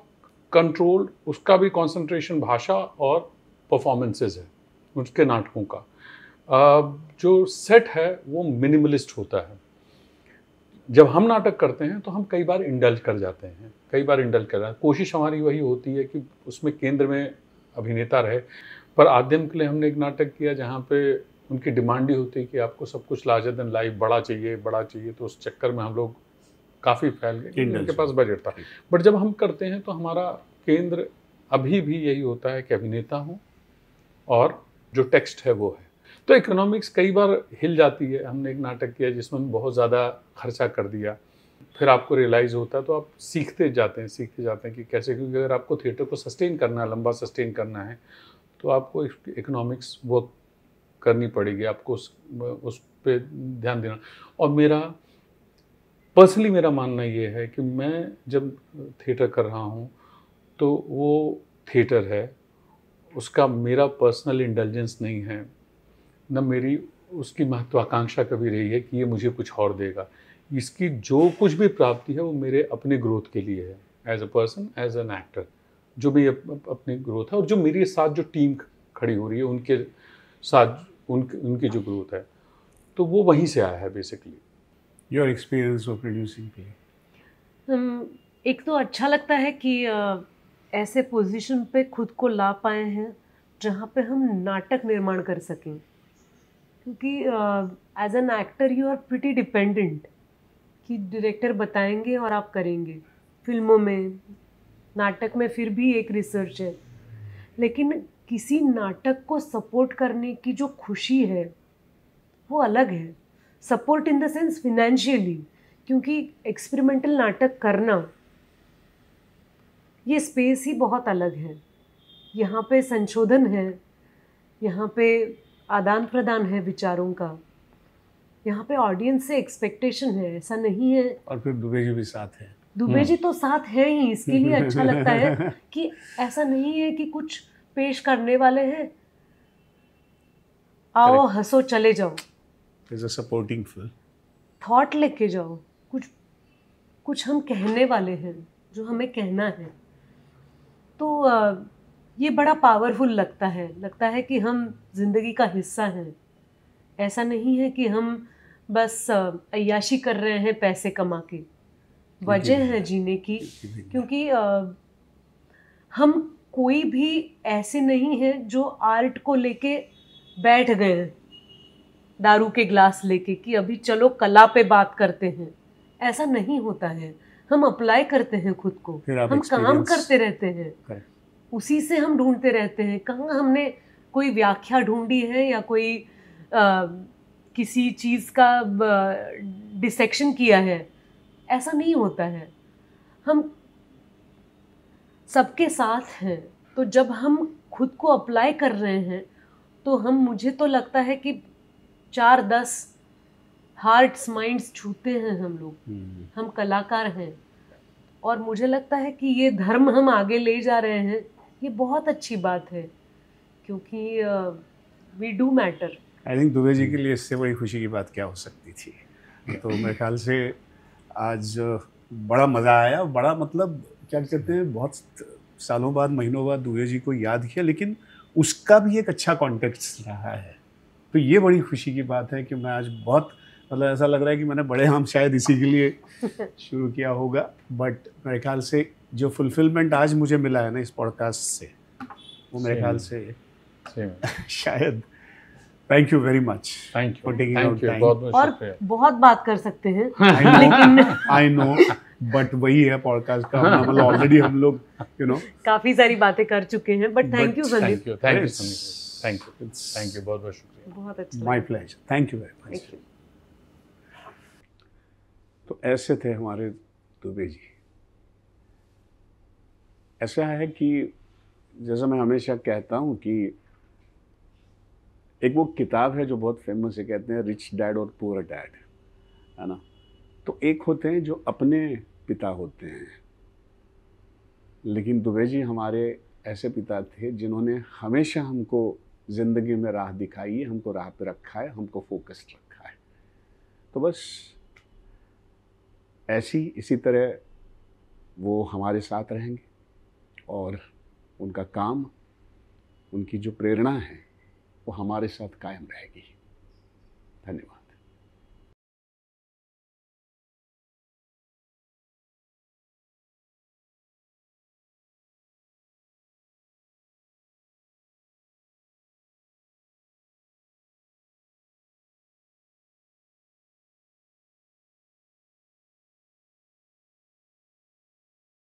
S3: कंट्रोल्ड, उसका भी कंसंट्रेशन भाषा और परफॉर्मेंसेस है उसके नाटकों का। जो सेट है वो मिनिमलिस्ट होता है। जब हम नाटक करते हैं तो हम कई बार इंडल्ज कर जाते हैं, कोशिश हमारी वही होती है कि उसमें केंद्र में अभिनेता रहे। पर आद्यम के लिए हमने एक नाटक किया जहाँ पे उनकी डिमांड ही होती है कि आपको सब कुछ लार्जर देन लाइफ बड़ा चाहिए, तो उस चक्कर में हम लोग काफ़ी फैल गए, उनके पास बजट था। बट जब हम करते हैं तो हमारा केंद्र अभी भी यही होता है कि अभिनेता हूँ और जो टेक्स्ट है वो है। तो इकोनॉमिक्स कई बार हिल जाती है। हमने एक नाटक किया जिसमें बहुत ज़्यादा खर्चा कर दिया, फिर आपको रियलाइज़ होता है, तो आप सीखते जाते हैं कि कैसे, क्योंकि अगर आपको थिएटर को सस्टेन करना है, लंबा सस्टेन करना है, तो आपको इकोनॉमिक्स वर्क करनी पड़ेगी, आपको उस पर ध्यान देना। और मेरा मानना ये है कि मैं जब थिएटर कर रहा हूँ तो वो थिएटर है, उसका मेरा पर्सनल इंटेलिजेंस नहीं है, न मेरी उसकी महत्वाकांक्षा कभी रही है कि ये मुझे कुछ और देगा। इसकी जो कुछ भी प्राप्ति है वो मेरे अपने ग्रोथ के लिए है, as a person, as an actor, जो भी अपनी ग्रोथ है, और जो मेरे साथ जो टीम खड़ी हो रही है उनके साथ उनकी जो ग्रोथ है, तो वो वहीं से आया है basically.
S1: Your experience of producing play?
S2: एक तो अच्छा लगता है कि ऐसे पोजीशन पे खुद को ला पाए हैं जहाँ पे हम नाटक निर्माण कर सकें, क्योंकि as an actor you are pretty dependent कि डायरेक्टर बताएंगे और आप करेंगे। फिल्मों में, नाटक में फिर भी एक रिसर्च है, लेकिन किसी नाटक को सपोर्ट करने की जो खुशी है वो अलग है। Support in the sense financially, क्योंकि एक्सपेरिमेंटल नाटक करना ये स्पेस ही बहुत अलग है। यहाँ पे संशोधन है, यहाँ पे आदान प्रदान है विचारों का, यहाँ पे ऑडियंस से एक्सपेक्टेशन है, ऐसा नहीं है।
S1: और फिर दुबे जी भी साथ है।
S2: दुबे जी तो साथ है ही, इसके लिए अच्छा लगता है कि ऐसा नहीं है कि कुछ पेश करने वाले हैं, आओ हंसो चले जाओ,
S1: सपोर्टिंग फिल्म,
S2: थॉट लेके जाओ, कुछ हम कहने वाले हैं जो हमें कहना है। तो ये बड़ा पावरफुल लगता है कि हम जिंदगी का हिस्सा हैं। ऐसा नहीं है कि हम बस अय्याशी कर रहे हैं पैसे कमा के, वजह है जीने की, क्योंकि हम कोई भी ऐसे नहीं है जो आर्ट को लेके बैठ गए हैं दारू के ग्लास लेके कि अभी चलो कला पे बात करते हैं। ऐसा नहीं होता है। हम अप्लाई करते हैं खुद को, हम काम करते रहते हैं, उसी से हम ढूंढते रहते हैं। कहाँ हमने कोई व्याख्या ढूंढी है या कोई किसी चीज़ का डिसेक्शन किया है, ऐसा नहीं होता है। हम सबके साथ हैं, तो जब हम खुद को अप्लाई कर रहे हैं तो मुझे तो लगता है कि 4-10 हार्ट्स माइंड्स छूते हैं हम लोग। हम कलाकार हैं और मुझे लगता है कि ये धर्म हम आगे ले जा रहे हैं, ये बहुत अच्छी बात है, क्योंकि we do matter.
S1: I think Dubey ji के लिए इससे बड़ी खुशी की बात क्या हो सकती थी। तो मेरे ख्याल से आज बड़ा मज़ा आया, बड़ा मतलब क्या कहते हैं, बहुत सालों बाद, महीनों बाद दुबे जी को याद किया, लेकिन उसका भी एक अच्छा कॉन्टेक्स्ट रहा है। तो ये बड़ी खुशी की बात है कि मैं आज बहुत मतलब ऐसा लग रहा है कि मैंने बड़े हम शायद इसी के लिए शुरू किया होगा, बट मेरे ख्याल से जो फुलफिलमेंट आज मुझे मिला है ना इस पॉडकास्ट से, वो मेरे ख्याल से शायद। Thank you very much,
S3: thank
S1: for
S3: you,
S1: taking
S3: thank
S1: out
S3: you,
S1: time.
S3: बहुत बहुत
S2: और
S3: शुक्रिया।
S2: बहुत बात कर सकते हैं
S1: लेकिन आई नो, बट वही है पॉडकास्ट का मतलब ऑलरेडी हम लोग
S2: काफी सारी बातें कर चुके हैं, but thank you Sandeep.
S3: Thank you Sandeep, thank you, बहुत बहुत शुक्रिया।
S2: बहुत अच्छा
S1: माय
S2: लगा।
S1: Pleasure, thank you very much.
S2: Thank you.
S1: तो ऐसे थे हमारे दुबे जी। ऐसा है कि जैसा मैं हमेशा कहता हूँ कि एक वो किताब है जो बहुत फेमस है, कहते हैं रिच डैड और पुअर डैड, है ना। तो एक होते हैं जो अपने पिता होते हैं, लेकिन दुबे जी हमारे ऐसे पिता थे जिन्होंने हमेशा हमको ज़िंदगी में राह दिखाई है, हमको राह पे रखा है, हमको फोकस्ड रखा है। तो बस इसी तरह वो हमारे साथ रहेंगे और उनका काम, उनकी जो प्रेरणा है वो हमारे साथ कायम रहेगी। धन्यवाद।